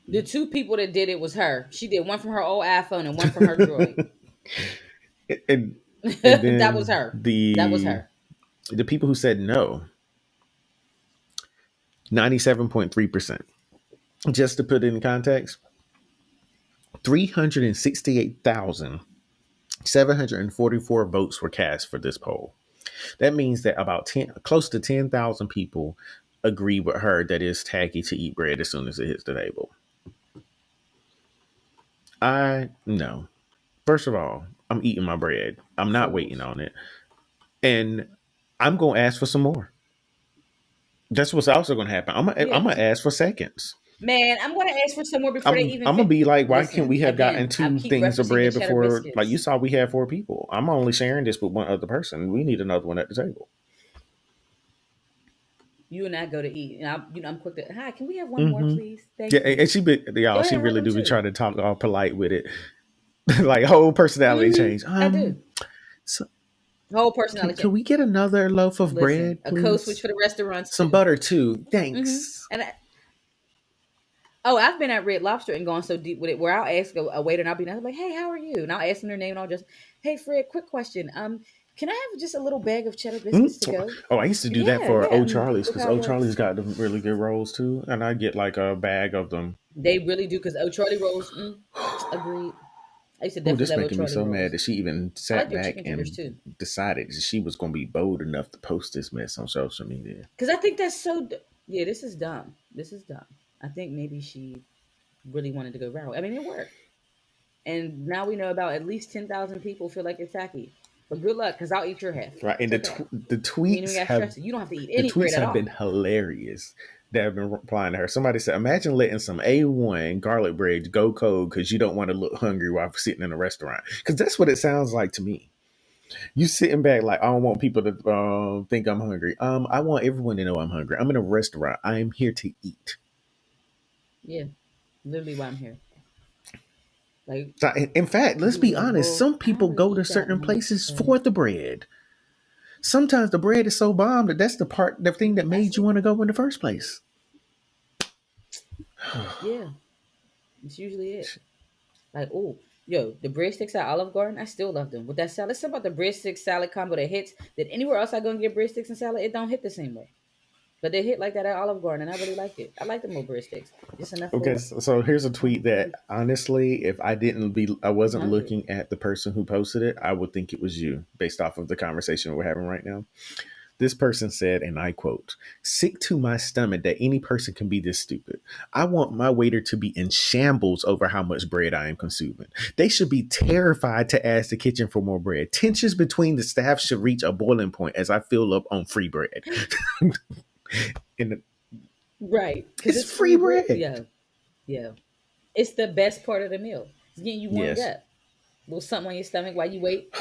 The two people that did it was her. She did one from her old iPhone and one from her Droid. and and That was then her. That was the her. the people who said no, 97.3%. Just to put it in context, 368,744 votes were cast for this poll. That means that about 10, close to 10,000 people agree with her that it's tacky to eat bread as soon as it hits the table. I no. First of all, I'm eating my bread. I'm not waiting Fools. on it, and I'm gonna ask for some more. That's what's also gonna happen. I'm Yeah. gonna ask for seconds. Man, I'm gonna ask for some more before they I'm even I'm gonna fit. be like, why can't Listen, we have gotten again, I two keep things of referencing the bread cheddar before? Like you biscuits. saw, we had four people. I'm only sharing this with one other person. We need another one at the table. You and I go to eat, and I'm quick to. Hi, can we have one more, Hmm. please? Yeah, Thank and you. she be Go y'all. She ahead, have really them do be too. trying to talk all polite with it, like whole personality change. I do. So Whole can, personality can check. we get another loaf of Listen, bread, a code switch please? for the restaurants Some too. butter too, Mm-hmm. thanks. And oh, I've been at Red Lobster and gone so deep with it where I'll ask a waiter and I'll be nice, like, "Hey, how are you?" And I'll ask them their name and I'll just, "Hey, Fred, quick question. Can I have just a little bag of cheddar biscuits to Mm. go?" Oh, I used to do that Yeah, for yeah. Old Charlie's Look because how it Old Charlie's works. got the really good rolls too, and I get like a bag of them. They really do because Charlie rolls. Agreed. I used to Oh, definitely this love making me Charlie so mad rolls. that she even I like sat their back chicken tenders and too. decided that she was going to be bold enough to post this mess on social media. Because I think that's so. Yeah, this is dumb. This is dumb. I think maybe she really wanted to go viral. I mean, it worked. And now we know about at least 10,000 people feel like it's tacky. But good luck, because I'll eat your half. Right, and It's okay. the You ain't tweets even got to have stress it. You don't have to eat the any bread tweets at have been all. hilarious that have been replying to her. Somebody said, "Imagine letting some A1 garlic bread go cold because you don't want to look hungry while sitting in a restaurant." Because that's what it sounds like to me. You sitting back like, I don't want people to think I'm hungry. I want everyone to know I'm hungry. I'm in a restaurant. I am here to eat. Yeah, literally why I'm here. Like, So, in fact, let's people be be like, honest. well, Some I don't people really go to eat that certain much. places for the bread. Sometimes the bread is so bomb that that's the thing that I made you see. want to go in the first place. Yeah, it's usually it. Like, oh, yo, the breadsticks at Olive Garden, I still love them. With that salad, it's about the breadstick salad combo that hits that anywhere else I go and get breadsticks and salad, it don't hit the same way. But they hit like that at Olive Garden, and I really liked it. I like the little breadsticks, just enough Okay, for so here's a my tweet that honestly, if I I'm wasn't hungry. looking at the person who posted it, I would think it was you based off of the conversation we're having right now. This person said, and I quote, "Sick to my stomach that any person can be this stupid. I want my waiter to be in shambles over how much bread I am consuming. They should be terrified to ask the kitchen for more bread. Tensions between the staff should reach a boiling point as I fill up on free bread." And Right, because it's it's free free bread. bread. Yeah, yeah. It's the best part of the meal. It's getting you warmed Yes. up. A little something on your stomach while you wait.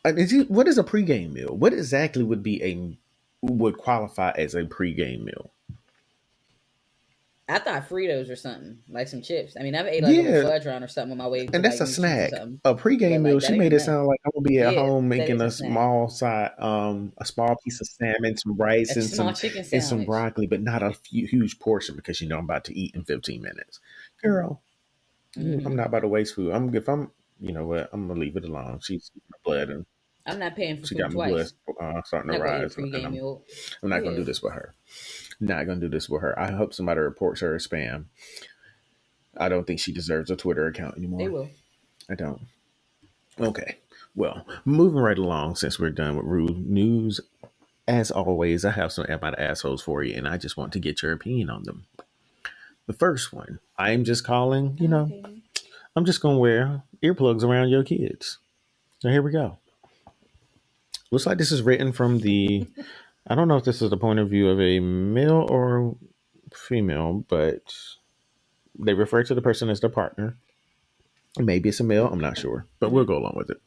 What is a pregame meal? What exactly would qualify as a pregame meal? I thought Fritos or something, like some chips. I mean, I've ate like a little Yeah, fudge round or something on my way to and that's like a meet cutes or snack. something. A pregame But meal. like She that ain't made a it nut. sound like I'm gonna be at Yeah, home that making is a a snack. a small piece of salmon, some rice, A small chicken and some sandwich. broccoli, but not a huge portion because I'm about to eat in 15 minutes. Girl, I'm Mm-hmm. not about to waste food. If I'm, you know what, I'm gonna leave it alone. She's my blood, and I'm not paying for she got food my blood twice. starting I'm to not gonna eat a rise, and pregame meal. I'm not gonna Yeah, do this with her. Not gonna do this with her. I hope somebody reports her as spam. I don't think she deserves a Twitter account they anymore. will. I don't. Okay. Well, moving right along since we're done with rude news. As always, I have some about assholes for you, and I just want to get your opinion on them. The first one, I'm just calling, Okay. I'm just going to wear earplugs around your kids. So here we go. Looks like this is written from I don't know if this is the point of view of a male or female, but they refer to the person as their partner. Maybe it's a male, I'm not sure, but we'll Mm-hmm. go along with it.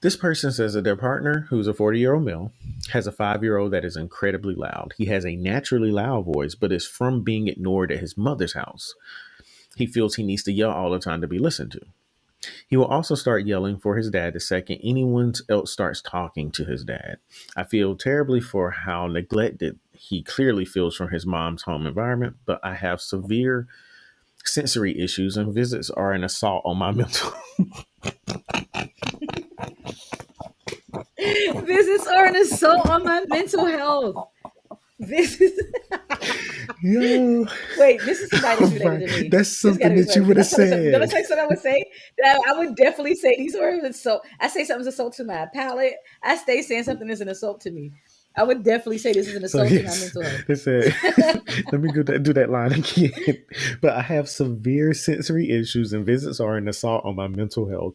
This person says that their partner, who's a 40-year-old male, has a 5-year-old that is incredibly loud. He has a naturally loud voice, but is from being ignored at his mother's house. He feels he needs to yell all the time to be listened to. He will also start yelling for his dad the second anyone else starts talking to his dad. I feel terribly for how neglected he clearly feels from his mom's home environment, but I have severe sensory issues and visits are an assault on my mental. Visits are an assault on my mental health. This is Yo, wait. This is somebody that's related right. to me. That's This got something to be that you somebody. would have Gonna said. say something I would say that I would definitely say these words. Assault. I say something's assault to my palate. I stay saying something is an assault to me. I would definitely say this is an So assault to my yes, mental health. they said, let me do that line again. But I have severe sensory issues, and visits are an assault on my mental health.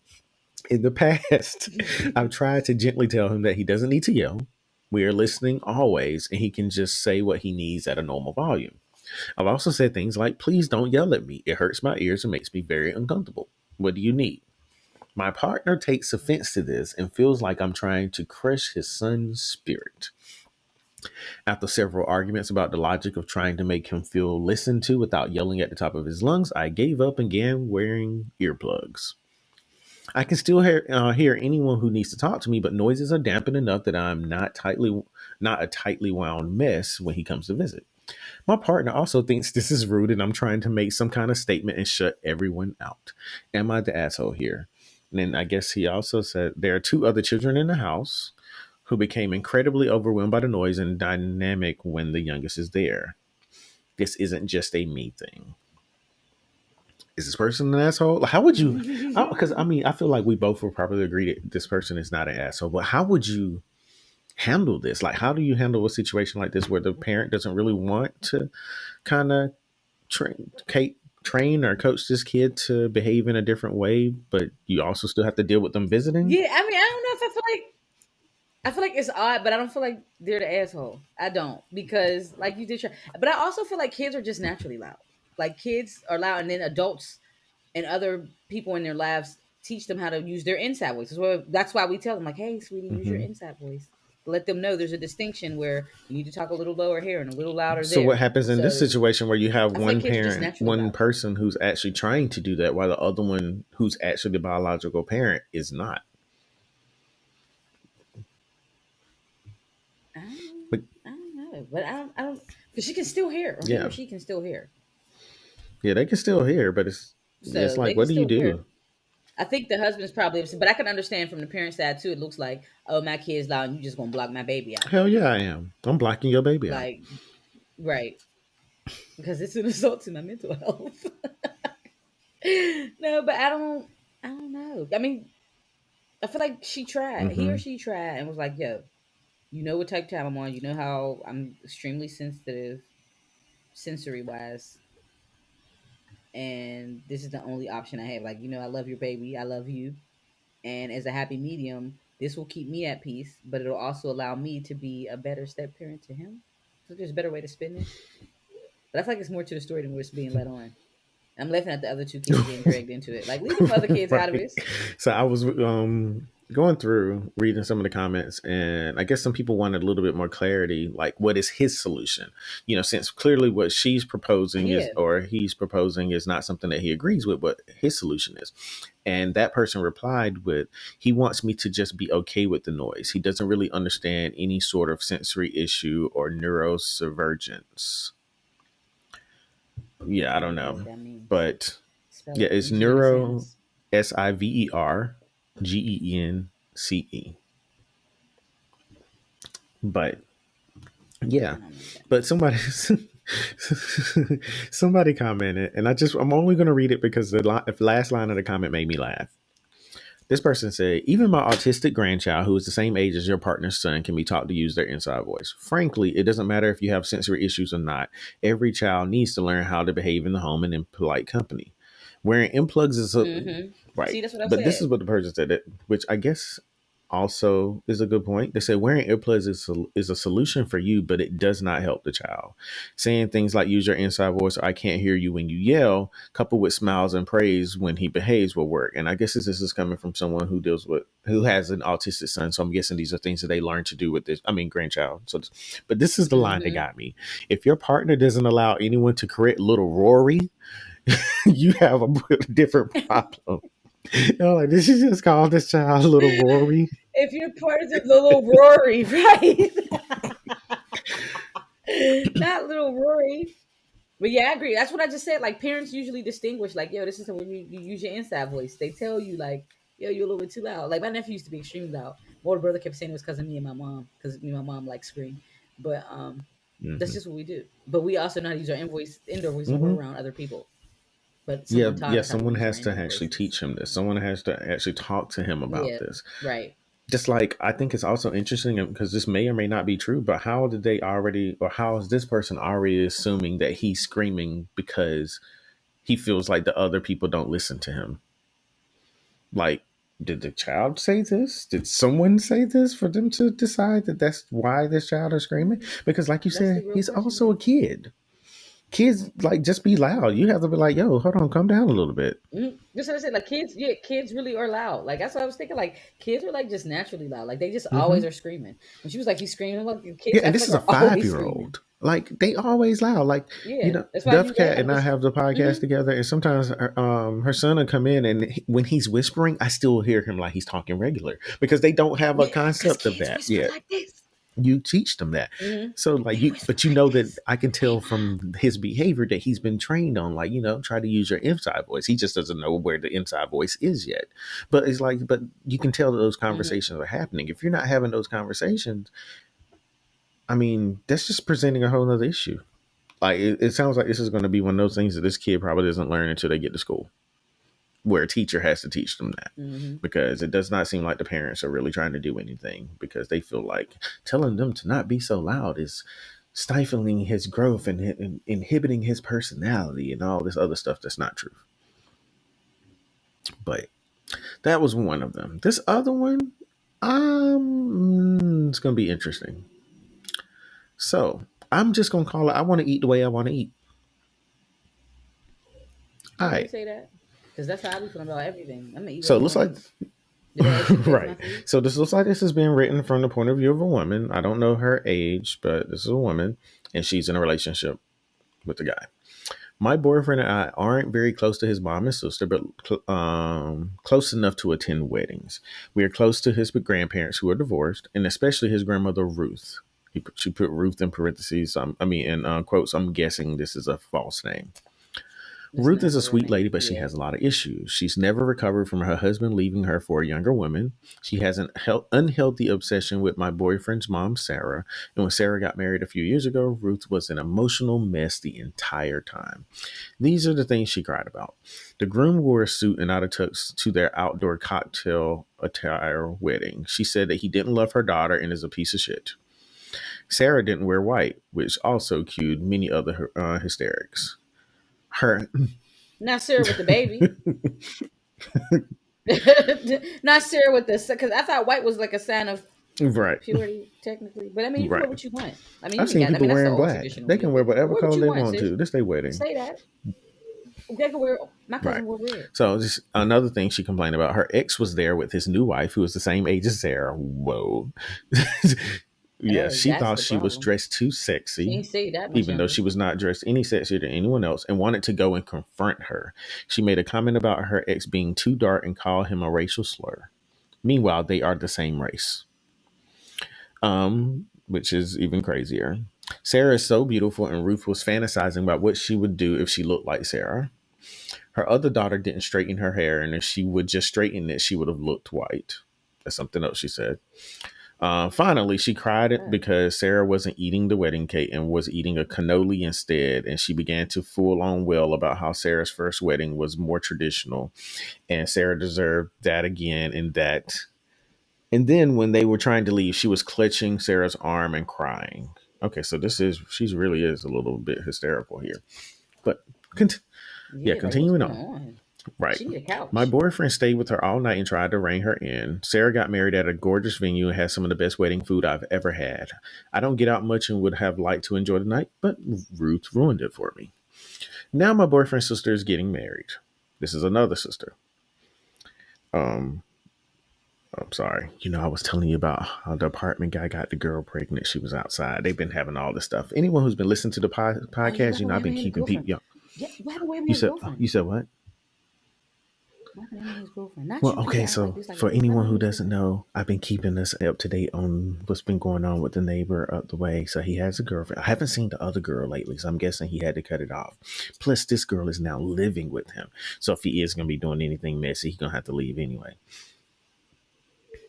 In the past, I've tried to gently tell him that he doesn't need to yell. We are listening always, and he can just say what he needs at a normal volume. I've also said things like, "Please don't yell at me. It hurts my ears and makes me very uncomfortable. What do you need?" My partner takes offense to this and feels like I'm trying to crush his son's spirit. After several arguments about the logic of trying to make him feel listened to without yelling at the top of his lungs, I gave up and began wearing earplugs. I can still hear anyone who needs to talk to me, but noises are dampened enough that I'm not a tightly wound mess when he comes to visit. My partner also thinks this is rude and I'm trying to make some kind of statement and shut everyone out. Am I the asshole here? And then I guess he also said there are two other children in the house who became incredibly overwhelmed by the noise and dynamic when the youngest is there. This isn't just a me thing. Is this person an asshole? How would you? Because I mean, I feel like we both will probably agree that this person is not an asshole. But how would you handle this? Like, how do you handle a situation like this where the parent doesn't really want to kind of train or coach this kid to behave in a different way, but you also still have to deal with them visiting? Yeah, I mean, I don't know if I feel like it's odd, but I don't feel like they're the asshole. I don't because like you did try, but I also feel like kids are just naturally loud. Like kids are loud, and then adults and other people in their lives teach them how to use their inside voice. That's why we tell them like, "Hey, sweetie, use your Hmm. inside voice." Let them know there's a distinction where you need to talk a little lower here and a little louder So what there. happens in this So situation where you have I feel like one kids are just parent, naturally one loud. person who's actually trying to do that, while the other one who's actually the biological parent is not? I don't, But I don't know, but I don't, because she can still hear, or he yeah, or she can still hear, yeah, they can still hear, but it's so like, they can what do you still hear. do? I think the husband's probably upset, but I can understand from the parent side too. It looks like, oh, my kid's loud, and you just gonna block my baby out, Hell yeah, I am. I'm blocking your baby out. like right? Because it's an assault to my mental health. No, but I don't know. I mean, I feel like he or Mm-hmm. she tried, and was like, yo, you know what type of time I'm on. You know how I'm extremely sensitive, sensory wise, and this is the only option I have. Like, I love your baby, I love you, and as a happy medium, this will keep me at peace, but it'll also allow me to be a better step parent to him. So there's a better way to spin this. But I feel like it's more to the story than what's being let on. I'm laughing at the other two kids getting dragged into it. Like, leave them other kids out of Right. this. So I was going through reading some of the comments, and I guess some people wanted a little bit more clarity, like what is his solution? Since clearly what she's proposing is, Yeah. or he's proposing, is not something that he agrees with, what his solution is. And that person replied with, he wants me to just be okay with the noise. He doesn't really understand any sort of sensory issue or neurodivergence. Yeah, I I don't don't know what know. that means. But Spell yeah, it. it's Engineer the neuro, sentence. SIVERGENCE. But I yeah, don't know what that but means. somebody commented, and I'm only going to read it because the last line of the comment made me laugh. This person said, even my autistic grandchild, who is the same age as your partner's son, can be taught to use their inside voice. Frankly, it doesn't matter if you have sensory issues or not. Every child needs to learn how to behave in the home and in polite company. Wearing earplugs is a, Mm-hmm. right. See, that's what I've But this is said. what the person said, which I guess also is a good point. They said wearing earplugs is a solution for you, but it does not help the child. Saying things like use your inside voice or I can't hear you when you yell, coupled with smiles and praise when he behaves, will work. And I guess this is coming from someone who has an autistic son. So I'm guessing these are things that they learn to do with this. I mean, grandchild. But this is the line that Mm-hmm. got me. If your partner doesn't allow anyone to correct little Rory, you have a different problem. Like, did she just call this child little Rory? If you're part of the little Rory, right? Not little Rory. But yeah, I agree. That's what I just said. Like, parents usually distinguish, like, yo, this is when you use your inside voice. They tell you, like, yo, you're a little bit too loud. Like, my nephew used to be extremely loud. My older brother kept saying it was because of me and my mom, because me and my mom like scream. But that's Hmm. just what we do. But we also know how to use our indoor voice when we're Hmm. around other people. But Yeah, someone taught yeah. us how to Someone use our has to indoor actually voices. teach him this. Someone has to actually talk to him about Yeah, this. right. Just like I think it's also interesting because this may or may not be true, but how did they already, or how is this person already assuming that he's screaming because he feels like the other people don't listen to him? Like, did the child say this? Did someone say this for them to decide that that's why this child is screaming? Mm, Because, like you that's the said, real he's question also a there. kid. Kids like just be loud. You have to be like, yo, hold on, calm down a little bit. Just what I said, like kids, yeah, kids really are loud. Like that's what I was thinking. Like kids are like just naturally loud. Like they just always Hmm. are screaming. When she was like, he's screaming. I'm like, Yeah, kids, I and feel this like is a are five always year screaming. old. Like they always loud. Like Yeah, that's why Duff you gotta Cat have and I this. have the podcast Mm-hmm. together, and sometimes her son will come in, and when he's whispering, I still hear him like he's talking regular because they don't have a Yeah, because concept of kids that whisper yet. like this. You teach them that, Mm-hmm. so like They you, whisper but you like know that this. I can They tell from his behavior that he's been trained on, like try to use your inside voice. He just doesn't know where the inside voice is yet. But it's like, but you can tell that those laugh. Mm-hmm. conversations are happening. If you're not having those conversations, I mean, that's just presenting a whole other issue. Like it sounds like this is going to be one of those things that this kid probably doesn't learn until they get to school, where a teacher has to teach them that. Mm-hmm. Because it does not seem like the parents are really trying to do anything because they feel like telling them to not be so loud is stifling his growth and inhibiting his personality and all this other stuff that's not true. But that was one of them. This other one, it's going to be interesting. So I'm just going to call it, I want to eat the way I want to eat. All I wouldn't right. say that because that's how I be feeling about everything. I'm gonna eat So whatever it you looks want to like eat. Did I ask you to pay for my right. food? So this looks like this is being written from the point of view of a woman. I don't know her age, but this is a woman, and she's in a relationship with the guy. My boyfriend and I aren't very close to his mom and sister, but close enough to attend weddings. We are close to his grandparents who are divorced, and especially his grandmother Ruth. She put Ruth in parentheses. I mean, in quotes. I'm guessing this is a false name. That's Ruth is not a her real sweet name. lady, but she Yeah. has a lot of issues. She's never recovered from her husband leaving her for a younger woman. She has an unhealthy obsession with my boyfriend's mom, Sarah. And when Sarah got married a few years ago, Ruth was an emotional mess the entire time. These are the things she cried about. The groom wore a suit and not a tux to their outdoor cocktail attire wedding. She said that he didn't love her daughter and is a piece of shit. Sarah didn't wear white, which also cued many other hysterics. Her Not Sarah with the baby. Not Sarah with the, because I thought white was like a sign of right, purity, technically. But I mean, you can wear right. what you want. I mean, you I've ain't seen got. I people mean, that's the wearing old black. traditional They deal. can wear But whatever wear what color you they want, want sis. to. This their wedding. Say that. They can wear. My Right. cousin wore red. So just another thing she complained about, her ex was there with his new wife, who was the same age as Sarah. Whoa. Yeah, Hey, she that's thought the she was problem. dressed too She sexy, ain't say that much even though younger. she was not dressed any sexier than anyone else, and wanted to go and confront her. She made a comment about her ex being too dark and called him a racial slur. Meanwhile, they are the same race, which is even crazier. Sarah is so beautiful, and Ruth was fantasizing about what she would do if she looked like Sarah. Her other daughter didn't straighten her hair, and if she would just straighten it, she would have looked white. That's something else she said. Finally, she cried it Oh, because Sarah wasn't eating the wedding cake and was eating a cannoli instead. And she began to full on wail about how Sarah's first wedding was more traditional and Sarah deserved that again and that. And then when they were trying to leave, she was clutching Sarah's arm and crying. Okay, so she's really is a little bit hysterical here. But cont- yeah, yeah. Like what's continuing going on. on? Right. She need a My couch. boyfriend stayed with her all night and tried to rein her in. Sarah got married at a gorgeous venue and had some of the best wedding food I've ever had. I don't get out much and would have liked to enjoy the night, but Ruth ruined it for me. Now my boyfriend's sister is getting married. This is another sister. Um, I'm sorry. I was telling you about how the apartment guy got the girl pregnant. She was outside. They've been having all this stuff. Anyone who's been listening to the Oh yeah, what podcast, happened with I've him been and his keeping people. girlfriend? Yeah, Yeah, what happened with him and his girlfriend? you said what? What happened to him and his girlfriend? Not Well, you trying to okay, act like so this, like for what happened anyone to him who and his doesn't girlfriend? know, I've been keeping us up to date on what's been going on with the neighbor up the way. So he has a girlfriend. I haven't seen the other girl lately, so I'm guessing he had to cut it off. Plus, this girl is now living with him. So if he is going to be doing anything messy, he's going to have to leave anyway.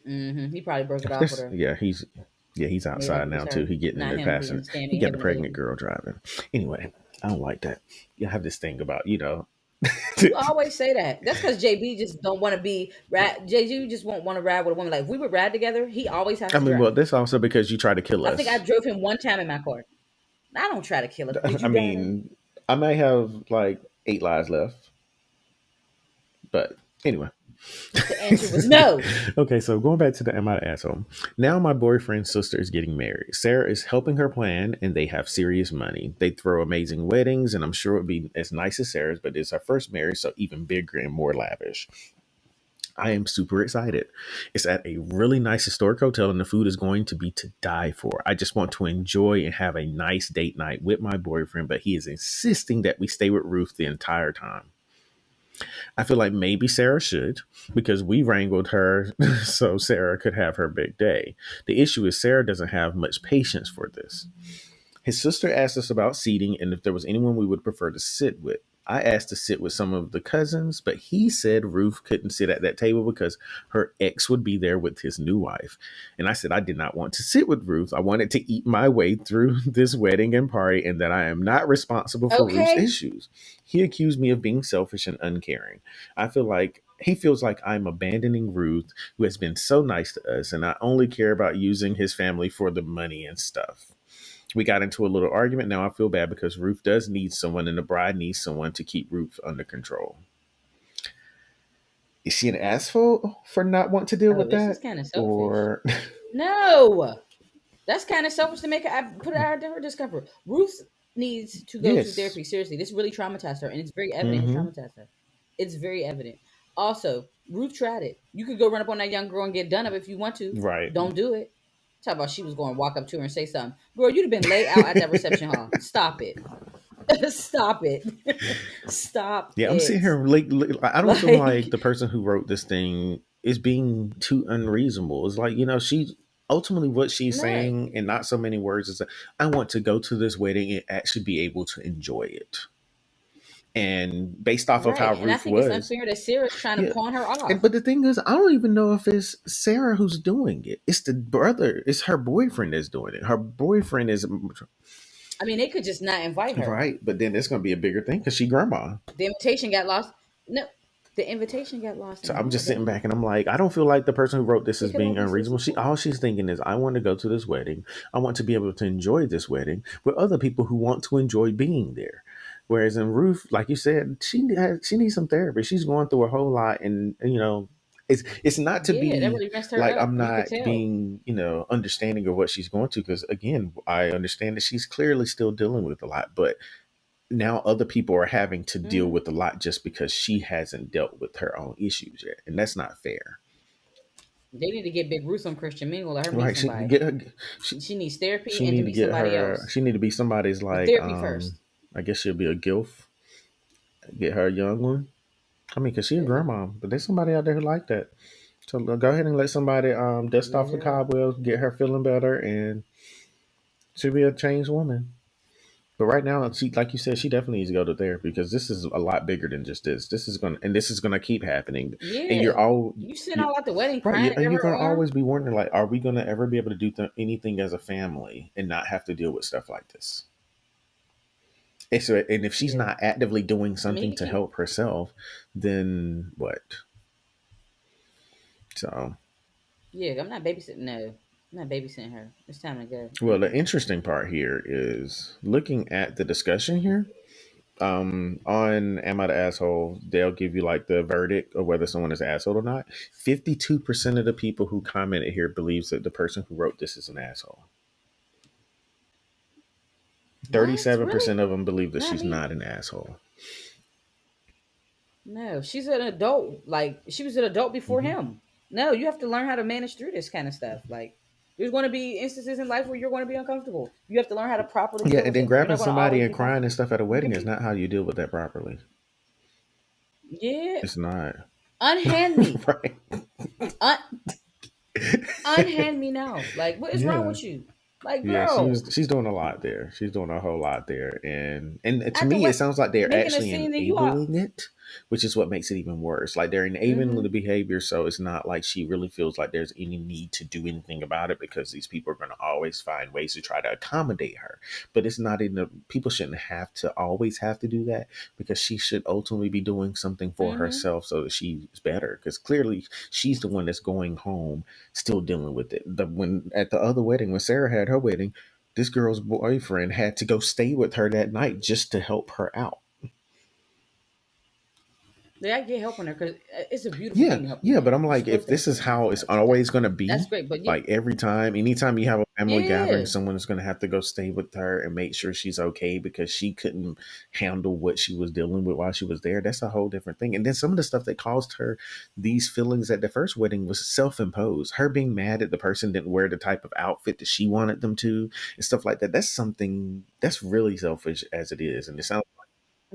He probably broke it off with This, her. he's Made like outside it now was too. her, He getting in not there him passing. being He scammy and got a having a pregnant baby. girl driving. Anyway, I don't like that. You have this thing about You always say that. That's because JB just don't want to be ride. JB just won't want to ride with a woman. Like if we would ride together, he always has I to mean, well, drive. this also because you try to kill I think I us. drove him one time in my car. I don't try to kill him. Did I you drive him? mean, I may have like 8 lives left. But anyway. The answer was no. Okay, so going back to the Am I the Asshole? Now my boyfriend's sister is getting married. Sarah is helping her plan, and they have serious money. They throw amazing weddings, and I'm sure it would be as nice as Sarah's, but it's her first marriage, so even bigger and more lavish. I am super excited. It's at a really nice historic hotel, and the food is going to be to die for. I just want to enjoy and have a nice date night with my boyfriend, but he is insisting that we stay with Ruth the entire time. I feel like maybe Sarah should because we wrangled her so Sarah could have her big day. The issue is Sarah doesn't have much patience for this. His sister asked us about seating and if there was anyone we would prefer to sit with. I asked to sit with some of the cousins, but he said Ruth couldn't sit at that table because her ex would be there with his new wife. And I said I did not want to sit with Ruth. I wanted to eat my way through this wedding and party and that I am not responsible for Ruth's Okay. issues. He accused me of being selfish and uncaring. I feel like he feels like I'm abandoning Ruth, who has been so nice to us, and I only care about using his family for the money and stuff. We got into a little argument. Now I feel bad because Ruth does need someone, and the bride needs someone to keep Ruth under control. Is she an asshole for not wanting to deal Oh, with this is that? kind of selfish. Or, No, that's kind of selfish to make her. I put it out of her discomfort. Ruth needs to go to yes. therapy. Seriously, this really traumatized her, and it's very evident it Mm-hmm. traumatized her. It's very evident. Also, Ruth tried it. You could go run up on that young girl and get done up if you want to. Right. Don't do it. Talk about she was going to walk up to her and say something. Girl, you'd have been laid out at that reception hall. Stop it. Stop it. Stop Yeah, I'm sitting it. here. I don't feel like Like, the person who wrote this thing is being too unreasonable. It's like, she ultimately what she's no. saying in not so many words is that I want to go to this wedding and actually be able to enjoy it. And based off of Right. how And I Ruth think it's was, unfair that Sarah's trying to yeah. pawn her And off. but the thing is, I don't even know if it's Sarah who's doing it. It's the brother. It's her boyfriend that's doing it. Her boyfriend is I mean, they could just not invite her. right, but then it's going to be a bigger thing because she grandma. The invitation got lost. No, the invitation got lost in So the I'm mail, just sitting didn't it? back and I'm like, I don't feel like the person who wrote this It is could all being be fixed unreasonable. She before. all she's thinking is, I want to go to this wedding. I want to be able to enjoy this wedding with other people who want to enjoy being there. Whereas in Ruth, like you said, she needs some therapy. She's going through a whole lot, and it's not to Yeah, that be really messed her like up. I'm You could not tell. being understanding of what she's going through, because again, I understand that she's clearly still dealing with a lot, but now other people are having to deal Hmm. with a lot just because she hasn't dealt with her own issues yet, and that's not fair. They need to get Big Ruth on Christian Mingle. Let her meet Right? somebody. She She needs therapy she and to need to meet get somebody her. else. She need to be somebody's But like therapy first. I guess she'll be a gilf. Get her a young one. I mean, cause she's a There you grandma, go. but there's somebody out there who like that. So go ahead and let somebody dust Yes, off the sir. cobwebs, get her feeling better, and she'll be a changed woman. But right now, she, like you said, she definitely needs to go to therapy because this is a lot bigger than just this. This is gonna keep happening, and Yeah. You sitting you all at the wedding right, crying and under you're gonna her arm. always be wondering, like, are we gonna ever be able to do anything as a family and not have to deal with stuff like this? And if she's Yeah. not actively doing I mean, he something could to keep. help herself, then what? So, Yeah, I'm not babysitting. No, I'm not babysitting her. It's time to go. well, the Mm-mm. interesting part here is looking at the discussion here. On Am I the Asshole, they'll give you like the verdict of whether someone is an asshole or not. 52% of the people who commented here believes that the person who wrote this is an asshole. What? Really? 37% of them believe that Not she's me. not an asshole. No, she's an adult. Like she was an adult before Hmm. him. No, you have to learn how to manage through this kind of stuff. Like there's going to be instances in life where you're going to be uncomfortable. You have to learn how to properly Yeah, deal and with then it. You're grabbing not going to somebody always and be crying and comfortable. stuff at a You wedding can is be, not how you deal with that properly. yeah, It's not. unhand me, Right. Un- unhand me now. Like what is wrong Yeah. with you? Like Yeah, girl, she's doing a lot there. She's doing a whole lot there, and to at the me, it what sounds like they're making a actually scene that you are. enabling it, which is what makes it even worse. Like they're enabling the Mm-hmm. behavior, so it's not like she really feels like there's any need to do anything about it because these people are going to always find ways to try to accommodate her. But it's not in the people shouldn't have to always have to do that because she should ultimately be doing something for Mm-hmm. herself so that she's better. Because clearly, she's the one that's going home still dealing with it. The when at the other wedding when Sarah had her wedding, this girl's boyfriend had to go stay with her that night just to help her out. Yeah, I get help on her because it's a beautiful Yeah, thing to help yeah, but people. I'm You're like, if supposed to this help is people how before it's that. So that always going to that's be, great. But yeah, like every time, anytime you have a family gathering, yeah. someone is going to have to go stay with her and make sure she's okay because she couldn't handle what she was dealing with while she was there. That's a whole different thing. And then some of the stuff that caused her these feelings at the first wedding was self imposed. Her being mad at the person didn't wear the type of outfit that she wanted them to and stuff like that. That's something that's really selfish as it is. And it sounds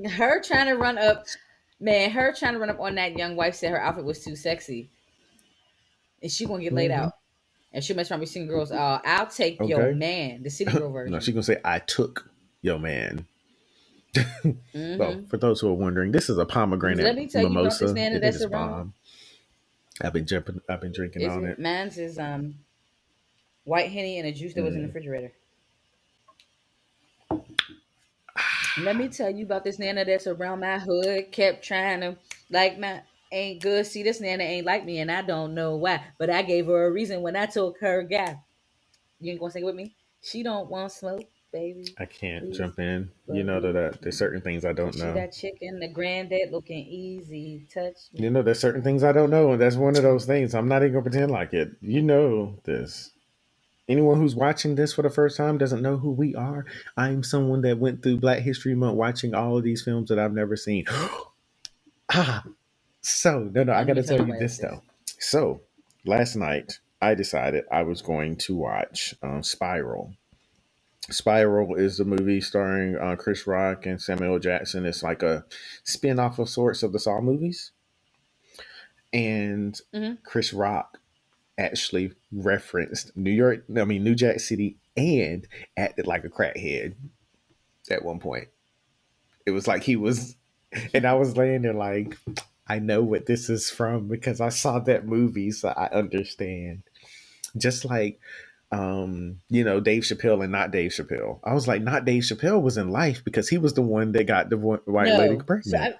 Her trying to run up, man, her trying to run up on that young wife said her outfit was too sexy and she gonna get laid Mhm. out. And she must be singing girls, I'll take your Okay. man, the city girl No, version. she's gonna say, I took your man. Well, Mm-hmm. for those who are wondering, this is a Let pomegranate me tell you about this mimosa, nana and it that's is around. bomb. I've been drinking Is on it? it. Mine's is white henny and a juice that was in the Mm. refrigerator. Let me tell you about this nana that's around my hood, kept trying to like my ain't good. See, this nana ain't like me, and I don't know why. But I gave her a reason when I took her guy. You ain't gonna sing with me? She don't want smoke, baby. I can't Please jump in. You know believe there's me. certain things I don't Cause she know. that chicken, the granddad looking easy. Touch You me. know there's certain things I don't know, and that's one of those things. I'm not even gonna pretend like it. You know this. Anyone who's watching this for the first time doesn't know who we are. I'm someone that went through Black History Month watching all of these films that I've never seen. Ah, so no, I Don't got even to tell tell you nobody else this this. though. So last night I decided I was going to watch Spiral. Spiral is the movie starring Chris Rock and Samuel L. Jackson. It's like a spin off of sorts of the Saw movies. And Mm-hmm. Chris Rock actually referenced New Jack City, and acted like a crackhead at one point. It was like he was. And I was laying there like, I know what this is from because I saw that movie, so I understand. Just like Dave Chappelle and not Dave Chappelle. I was like, not Dave Chappelle was in life because he was the one that got the white lady No. pregnant.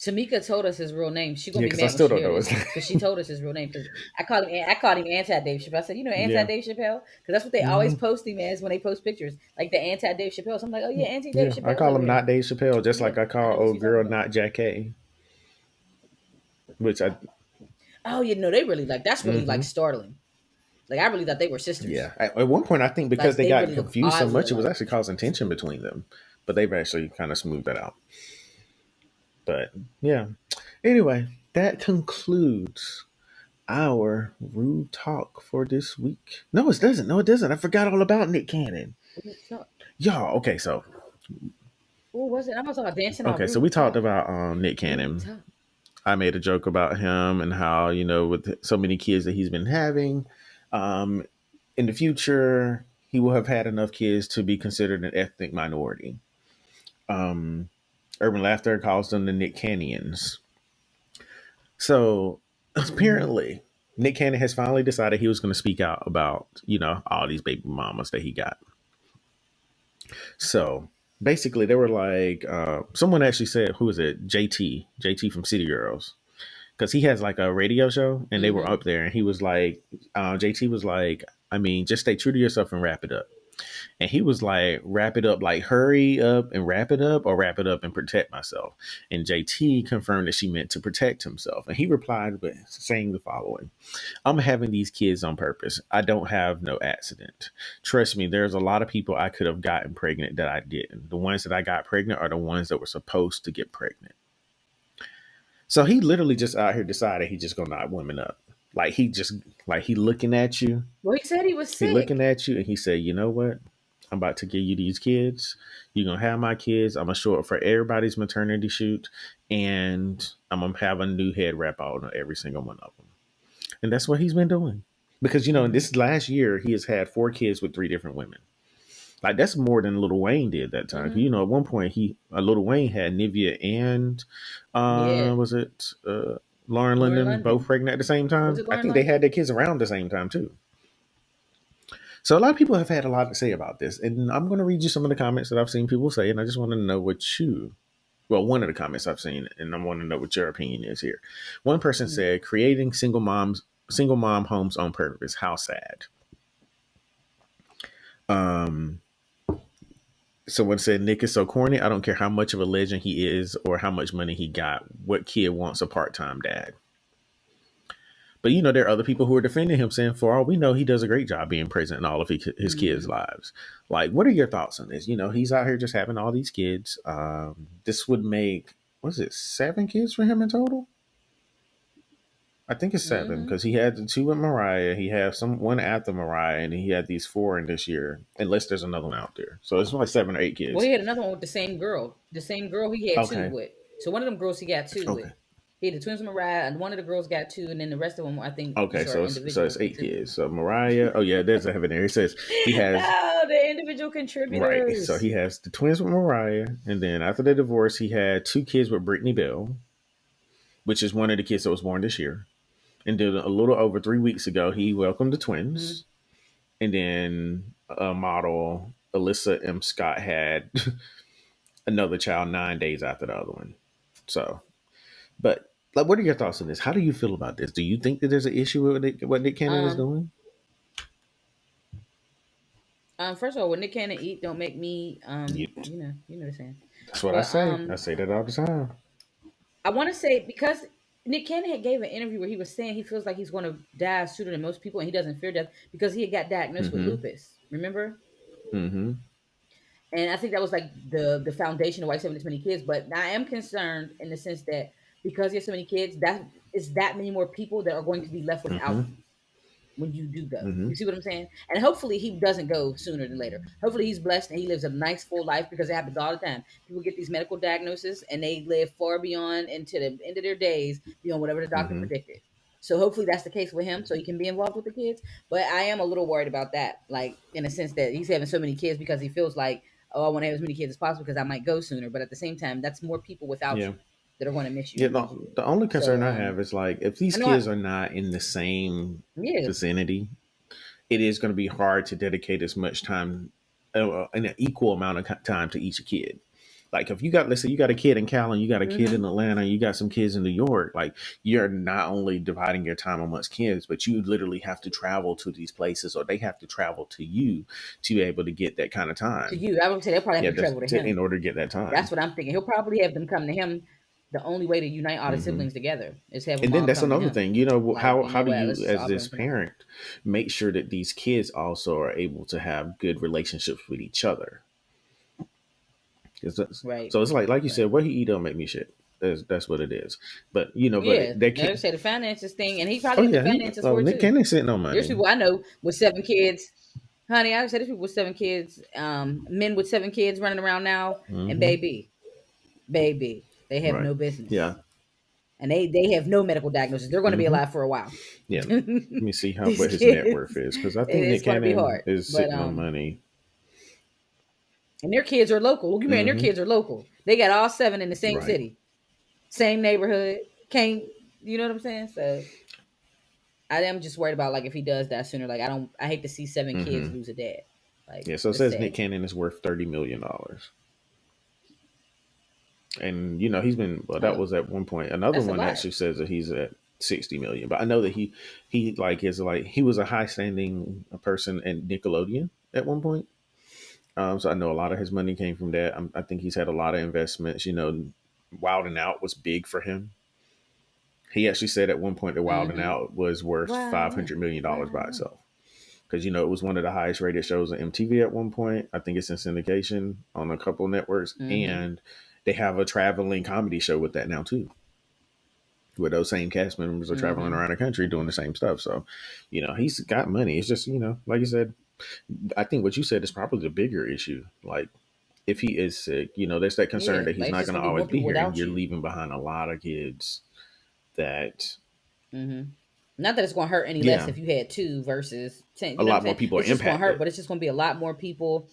Tamika told us his real name. She gonna Yeah, be because I mad when still she don't hear know his this name. because she told us his real name. Because I called him anti Dave Chappelle. I said, anti Yeah. Dave Chappelle, because that's what they always Hmm. post him as when they post pictures, like the anti Dave Chappelle. So I'm like, oh yeah, anti Dave Yeah. I Chappelle's call over him here. not Dave Chappelle, just like Yep, I I call know what old you're talking girl about. not Jack A, which I, Oh, they really that's really like hmm startling. Like I really thought they were sisters. yeah. At one point, I think because Like they they got really look confused so oddly much, it was alike. actually causing tension between them. But they've actually kind of smoothed that out. But yeah. Anyway, that concludes our rude talk for this week. No, it doesn't. No, it doesn't. I forgot all about Nick Cannon. So, Y'all, okay, so what was it? I was talking about dancing on we talked rooftop. about Nick Cannon. Rooftop. I made a joke about him and how, with so many kids that he's been having, um, in the future, he will have had enough kids to be considered an ethnic minority. Um, Urban Laughter calls them the Nick Cannions. So Mm-hmm. apparently, Nick Cannon has finally decided he was going to speak out about, all these baby mamas that he got. So basically, they were like, someone actually said, who is it? JT from City Girls. Because he has like a radio show and they were Mm-hmm. up there and he was like, JT was like, I mean, just stay true to yourself and wrap it up. And he was like, wrap it up, like hurry up and wrap it up, or wrap it up and protect myself. And JT confirmed that she meant to protect himself. And he replied with saying the following: I'm having these kids on purpose. I don't have no accident. Trust me, there's a lot of people I could have gotten pregnant that I didn't. The ones that I got pregnant are the ones that were supposed to get pregnant. So he literally just out here decided he just gonna knock women up. Like he just like he looking at you, Well, he said he was he looking sick. at you, and he said, you know what? I'm about to give you these kids. You're gonna have my kids. I'm gonna show up for everybody's maternity shoot, and I'm gonna have a new head wrap on every single one of them. And that's what he's been doing. Because in Mm-hmm. this last year, he has had 4 kids with 3 different women. Like that's more than Little Wayne did that time. 'Cause, Mm-hmm. at one point Little Wayne had Nivea and Yeah. was it Lauren Lauren London both London. pregnant at the same Was time? it I Lauren think they had London? their kids around the same time too. So a lot of people have had a lot to say about this, and I'm going to read you some of the comments that I've seen people say, and I just want to know one of the comments I've seen, and I want to know what your opinion is here. One person Mm-hmm. said, "Creating single mom homes on purpose. How sad." Um, Someone said, "Nick is so corny. I don't care how much of a legend he is or how much money he got. What kid wants a part time dad?" But there are other people who are defending him, saying, "For all we know, he does a great job being present in all of his kids' Mm-hmm. lives." Like, what are your thoughts on this? He's out here just having all these kids. This would make, was it 7 kids for him in total? I think it's 7 Mm-hmm. because he had the 2 with Mariah. He had one after Mariah, and he had these 4 in this year, unless there's another one out there. So it's like 7 or 8 Well, kids. he had another one with the same girl. The same girl he had two Okay. with. So one of them girls he got two with. Okay. He had the twins with Mariah, and one of the girls got two, and then the rest of them I think Okay, just are so it's individual 8 kids. contributors. So Mariah, oh yeah, there's a heaven there. It says he has No, the individual right. So contributors. he has the twins with Mariah, and then after the divorce, he had 2 kids with Brittany Bell, which is one of the kids that was born this year. And then a little over 3 weeks ago, he welcomed the Mm-hmm. twins, and then a model Alyssa M. Scott had another child 9 days after the other one. So, but like, what are your thoughts on this? How do you feel about this? Do you think that there's an issue with what Nick Cannon is Um, doing? First of all, when Nick Cannon eat, don't make me Yeah, you know the saying. that's what I But say. I say that all the time. I want to say because Nick Cannon had gave an interview where he was saying he feels like he's going to die sooner than most people, and he doesn't fear death because he had got diagnosed with Mm-hmm. lupus. Remember? Mm-hmm. And I think that was like the foundation of why he's having this many kids. But I am concerned in the sense that because he has so many kids, that is that many more people that are going to be left without Mm-hmm. you when you do go. Mm-hmm. You see what I'm saying? And hopefully he doesn't go sooner than later. Hopefully he's blessed and he lives a nice full life because it happens all the time. People get these medical diagnoses and they live far beyond into the end of their days beyond whatever the doctor Mm-hmm. predicted. So hopefully that's the case with him so he can be involved with the kids. But I am a little worried about that, like in a sense that he's having so many kids because he feels like oh, I want to have as many kids as possible because I might go sooner. But at the same time, that's more people without Yeah. you that are going to miss you Yeah, and lose you. the only So concern I have is like if these I know, I, kids are not in the same yeah, vicinity, it is going to be hard to dedicate as much time, an equal amount of time to each kid. Like if you got, let's say you got a kid in Cal and you got a kid in mm-hmm. Atlanta, you got some kids in New York, like you're not only dividing your time amongst kids, but you literally have to travel to these places or they have to travel to you to be able to get that kind of To time. you, I would say they'll probably have Yeah, to travel to in him. order to get that That's time. what I'm thinking. He'll probably have them come to him. The only way to unite all the Hmm. siblings together is have them And then all that's come to another him. thing, you know, Like, you how know do what? you, Let's just as all bring this them to him. parent, make sure that these kids also are able to have good relationships with each other? 'Cause Right, so it's like you right. said, what he eat don't make me shit. That's what it is. But you know, but Yeah, they like I can't. say, the finances thing, and he probably Oh get the yeah, finances for it Nick too. Cannon sitting on There's money. people I know with 7 kids. Honey, I said there's people with 7 kids, men with 7 kids running around now, and Hmm. baby, they have Right. no Yeah. business, and they have no medical diagnosis. They're going to be Hmm. alive for a while. Yeah. Let me see how These what his net worth kids, is because I think it's Nick going to be Cannon hard, is but sitting on money. and their kids are local. Look at me, and their Hmm. kids are local. They got all 7 in the same Right. city, same neighborhood. Can't you know what I'm saying? So I am just worried about like if he does that sooner. Like I hate to see 7 kids Hmm. lose a dad. Like Yeah. So it it's says Nick sad. Cannon is worth $30 million. And you know he's been, well, that Oh, was at one point. Another that's a one lot. actually says that he's at 60 million, but I know that he like is like he was a high standing person in Nickelodeon at one point. So I know a lot of his money came from that. I think he's had a lot of investments. You know, Wild and Out was big for him. He actually said at one point that Wild and Mm-hmm. Out was worth five Wow, hundred million dollars by wow. itself because you know it was one of the highest rated shows on MTV at one point. I think it's in syndication on a couple of networks, Mm-hmm. and they have a traveling comedy show with that now too, where those same cast members are traveling Mm-hmm. around the country doing the same stuff. So, you know, he's got money. It's just, you know, like you said, I think what you said is probably the bigger issue. Like, if he is sick, you know, there's that concern Yeah, that he's like it's not just going to gonna be more always be people here, and without you're you. leaving behind a lot of kids that, Mm-hmm. Not that it's gonna hurt any less yeah, if you had 2 versus 10. a You know what I'm lot more saying? people are It's just gonna hurt, impacted. but it's just gonna be a lot more people.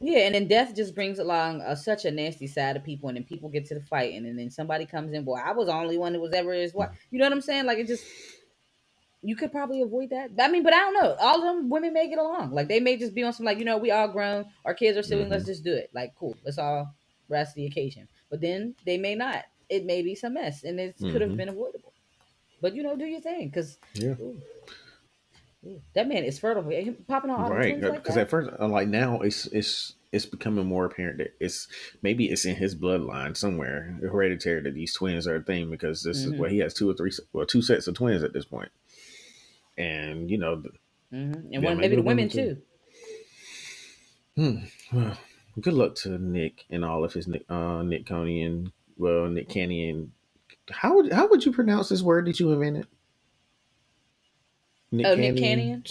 Yeah, and then death just brings along such a nasty side of people, and then people get to the fighting, and then somebody comes in. Boy, I was the only one that was ever his wife. You know what I'm saying? Like it just you could probably avoid that. I mean, but I don't know. All of them women may get along. Like they may just be on some like, we all grown, our kids are siblings, let's Hmm. just do it. Like, cool. Let's all rest the occasion. But then they may not. It may be some mess and it could have Hmm. been avoidable. But do your thing. Cause Yeah. ooh, that man is fertile. Him popping out all them Right, twins like because at that. first, like now, it's becoming more apparent that maybe it's in his bloodline somewhere, hereditary, that these twins are a thing. Because this is Mm-hmm. he has two or three, well, two sets of twins at this point, and you know, Mm-hmm. And yeah, one maybe maybe the the women women too. too. Hmm. Well, good luck to Nick and all of his Nick Coney and well Nick Canny and how would you pronounce this word that you invented? Nick Oh, Nick Canyon. Canyon.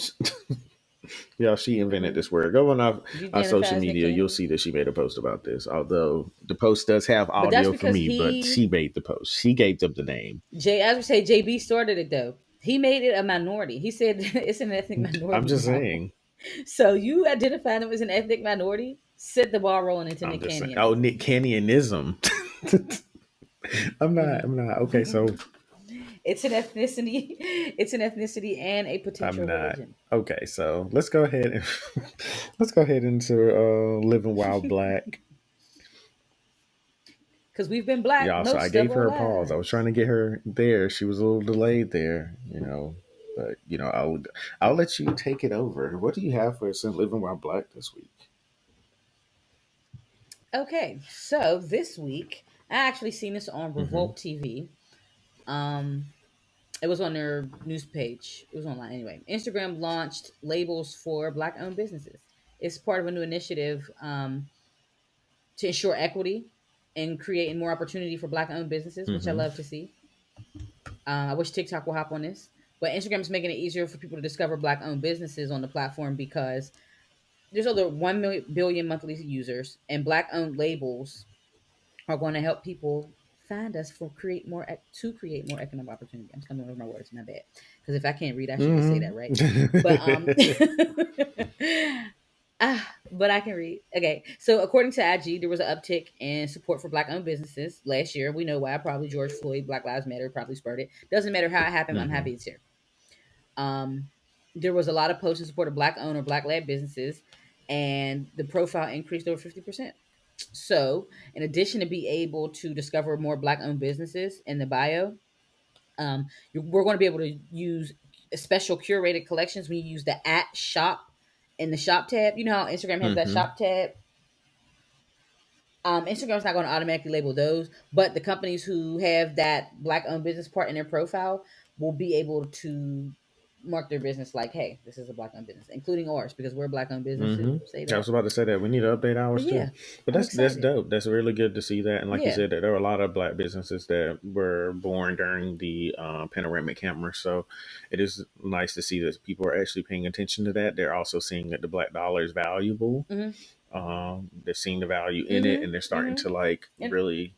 Yeah, she invented this word. Go on You our identify social as Nick media, you'll Canyon? see that she made a post about this. Although the post does have But that's audio for because me, but he she made the post. She gave them the name. I would say JB started it though. He made it a minority. He said it's an ethnic I'm minority just now. saying. So you identifying him as an ethnic minority, set the ball rolling into I'm Nick just saying. Oh, Canyonizing. Nick Canyonism. I'm not. I'm not. Okay, so It's an ethnicity. It's an ethnicity and a I'm potential not. religion. Okay, so let's go ahead and let's go ahead into Living Wild Black. Because we've been black Yeah, so I most of gave our her a pause. I was trying lives. to get her there. She was a little delayed there, you know. But you know, I'll let you take it over. What do you have for us in Living While Black this week? Okay, so this week I actually seen this on Mm-hmm. Revolt TV. Um, it was on their news page. It was online anyway. Instagram launched labels for black-owned businesses. It's part of a new initiative to ensure equity and creating more opportunity for black-owned businesses, which I Mm-hmm. love to see. I wish TikTok will hop on this, but Instagram is making it easier for people to discover black-owned businesses on the platform because there's over 1 billion monthly users, and black-owned labels are going to help people find us for create more economic opportunity. I'm stumbling over my words, my bad. Because if I can't read, I should just say that, right? But Mm-hmm. But I can read. Okay. So according to IG, there was an uptick in support for black owned businesses last year. We know why. Probably George Floyd, Black Lives Matter probably spurred it. Doesn't matter how it happened. I'm Hmm. happy it's here. Um, there was a lot of posts in support of black owned or black led businesses, and the profile increased over 50%. So, in addition to be able to discover more black owned businesses in the bio, we're going to be able to use special curated collections when you use the at shop in the shop tab. You know how Instagram has that Hmm. shop tab. Instagram's not going to automatically label those, but the companies who have that black owned business part in their profile will be able to mark their business like, hey, this is a black owned business, including ours because we're a black owned business Hmm. too. Say I was that. about to say that we need to update But ours too, yeah, but I'm that's excited. dope. That's really good to see that. And like you Yeah. said, that there were a lot of black businesses that were born during the panoramic camera. So it is nice to see that people are actually paying attention to that. They're also seeing that the black dollar is valuable. Mm-hmm. They're seeing the value in it, and they're Mm-hmm. starting Mm-hmm. to like And really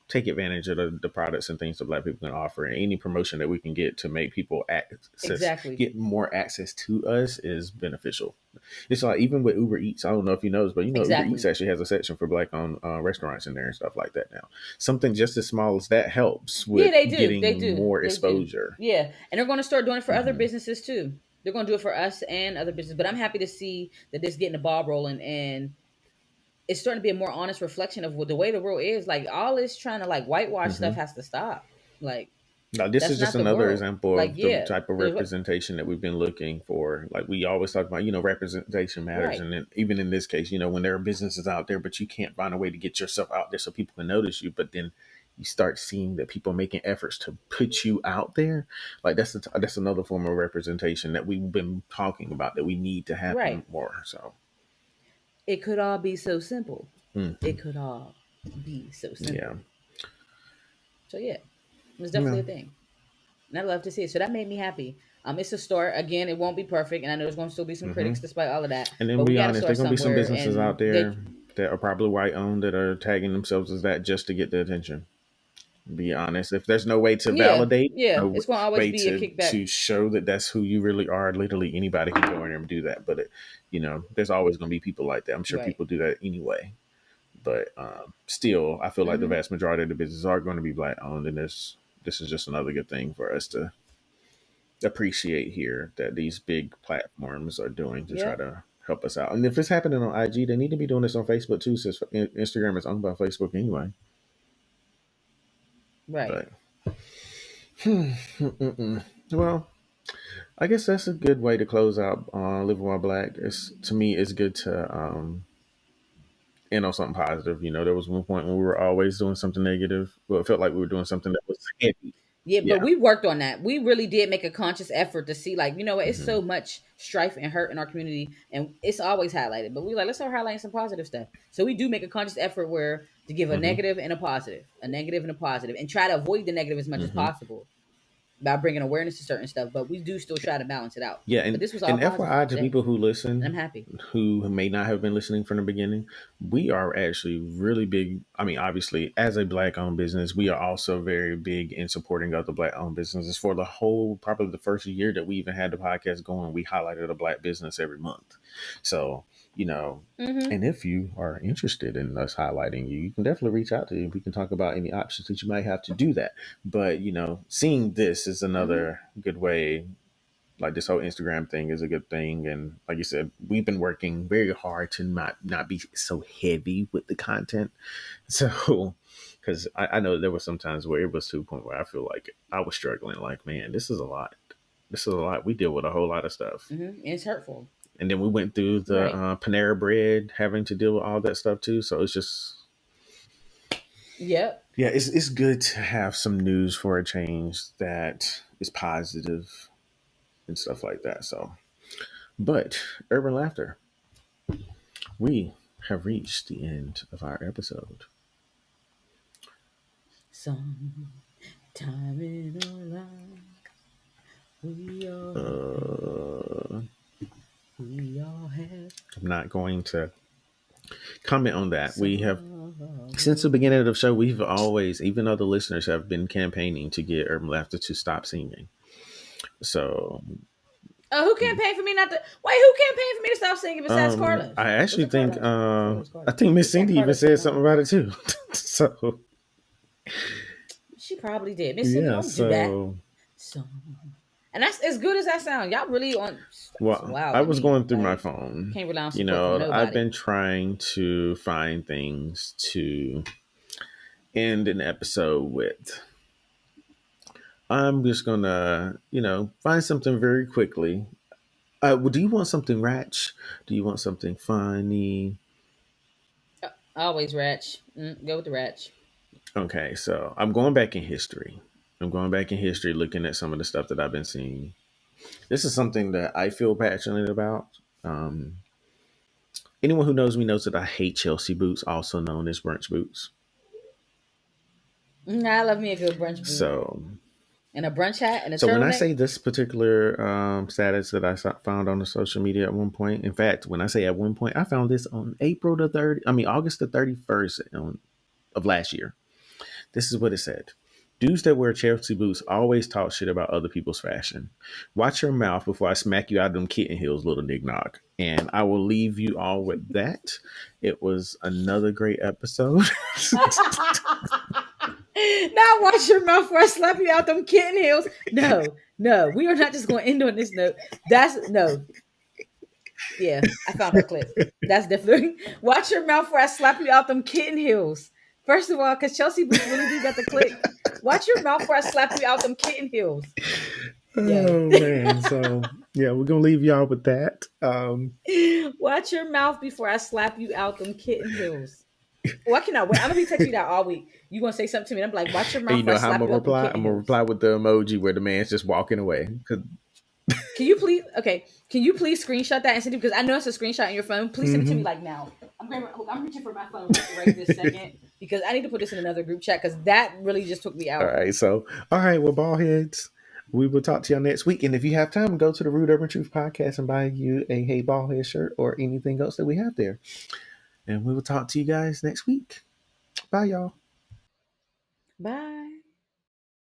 take advantage of the products and things that black people can offer, and any promotion that we can get to make people access exactly. get more access to us is beneficial. It's like even with Uber Eats, I don't know if you noticed, but Uber Eats Exactly. actually has a section for black owned restaurants in there and stuff like that now. Something just as small as that helps Yeah, with they do. They getting do. more They do. exposure. Yeah. And they're going to start doing it for other Hmm. businesses too. They're going to do it for us and other businesses. But I'm happy to see that this getting the ball rolling, and it's starting to be a more honest reflection of what the way the world is. Like all this trying to like whitewash stuff Hmm. has to stop. Like Now, this that's is just not the another world. example Like of the yeah, type of there's what representation that we've been looking for. Like we always talk about, representation matters, right, and then even in this case, when there are businesses out there, but you can't find a way to get yourself out there so people can notice you, but then you start seeing that people making efforts to put you out there. Like that's another form of representation that we've been talking about that we need to happen right. more. So, It could all be so simple. It mhm. could all be so Yeah, simple. So yeah, it's definitely yeah. a thing. And I love to see it. So that made me happy. It's a start. Again, it won't be perfect, and I know there's going to still be some Hmm. critics despite all of that. And then But we be got to honest, start there's gonna be some somewhere, businesses out and there they, that are probably white owned that are tagging themselves as that just to get the attention. Be honest, if there's no way to yeah, validate, yeah, no it's going to always way be a to kickback, show that that's who you really are, literally anybody can go in there and do that. But there's always going to be people like that. I'm sure right? people do that anyway. But still, I feel like the Mm-hmm. vast majority of the businesses are going to be black owned, and this is just another good thing for us to appreciate here that these big platforms are doing to try Yep. to help us out. And if it's happening on IG, they need to be doing this on Facebook too, since Instagram is owned by Facebook anyway. Right. But well, I guess that's a good way to close out Living While Black. It's to me, it's good to end on something positive. There was one point when we were always doing something negative. Well, it felt like we were doing something that was heavy. Yeah, but Yeah. we worked on that. We really did make a conscious effort to see, like, you know what, it's Hmm. so much strife and hurt in our community, and it's always highlighted. But we like, let's start highlighting some positive stuff. So we do make a conscious effort where to give a Hmm. negative and a negative and a positive, and try to avoid the negative as much as Hmm. possible by bringing awareness to certain stuff. But we do still try to balance it out. Yeah, But and this was all and positive FYI to today, people who and listen, I'm happy. who may not have been listening from the beginning, we are actually really big. I mean, obviously, as a black-owned business, we are also very big in supporting other black-owned businesses. For the whole, probably the first year that we even had the podcast going, we highlighted a black business every month. So, you know, Mm-hmm. and if you are interested in us highlighting you, you can definitely reach out to you. We can talk about any options that you might have to do that. But seeing this is Mm-hmm. another good way. Like this whole Instagram thing is a good thing, and like you said, we've been working very hard to not be so heavy with the content. So, because I know there was some times where it was to a point where I feel like I was struggling. Like, man, this is a lot. This is a lot. We deal with a whole lot of stuff, Mm-hmm. It's hurtful. and then we went through the Right. Panera Bread, having to deal with all that stuff too. So it's just, Yep. yeah, it's good to have some news for a change that is positive and stuff like that. So, but Urban Laughter, we have reached the end of our episode. Sometime in our life, we all have, Uh, we all have I'm not going to comment on that. We have, since the sorrow. beginning of the show, we've always, even though the listeners have been campaigning to get Urban Laughter to stop singing. So Oh, who campaigned for me not to? Wait, who campaigned for me to stop singing besides Carlos? I Was actually it think Carlos? I feel like it was I Carlos. think Miss Yeah, Cindy even Carlos was said one. something about it too. So She probably did. Miss Cindy, yeah, don't do that. so So, and that's as good as that sound. Y'all really on? well, Wow. I Let was me going through my like phone. can't rely on You support from know, I've nobody. been trying to find things to end an episode with. I'm just gonna, find something very quickly. Well, do you want something ratch? Do you want something funny? Always Ratch. Go with the Ratch. Okay, so I'm going back in history. I'm going back in history, looking at some of the stuff that I've been seeing. This is something that I feel passionate about. Um, Anyone who knows me knows that I hate Chelsea boots, also known as brunch boots. I love me a good brunch boot So, and a brunch hat and a so when I turtleneck. say this particular status that found on the social media at one point, in fact, when I say at one point, I found this on August the 31st of last year. This is what it said. Dudes that wear Chelsea boots always talk shit about other people's fashion. Watch your mouth before I smack you out of them kitten heels, little nignog. And I will leave you all with that. It was another great episode. Now watch your mouth before I slap you out them kitten heels. No, no, we are not just going to end on this note. That's no. Yeah, I found her clip. That's definitely watch your mouth before I slap you out them kitten heels. First of all, because Chelsea boots really do got the click. Watch your mouth before I slap you out them kitten heels. Yo. Oh man. So yeah, we're gonna leave y'all with that. Watch your mouth before I slap you out them kitten heels. Well, I cannot wait. I'm gonna be texting you that all week. You gonna say something to me? And I'm like, watch your And mouth you before I know how I'm slap gonna you out them reply? kitten I'm gonna heels. reply with the emoji where the man's just walking away. 'Cause- Can you please? Okay, can you please screenshot that and send it because I know it's a screenshot in your phone. Please send it to me Mhm. like now. I'm reaching for my phone right this second because I need to put this in another group chat because that really just took me All out. right. So all right, well, ball heads. We will talk to y'all next week. And if you have time, go to the Rude Urban Truth podcast and buy you a Hey Ballhead shirt or anything else that we have there. And we will talk to you guys next week. Bye, y'all. Bye.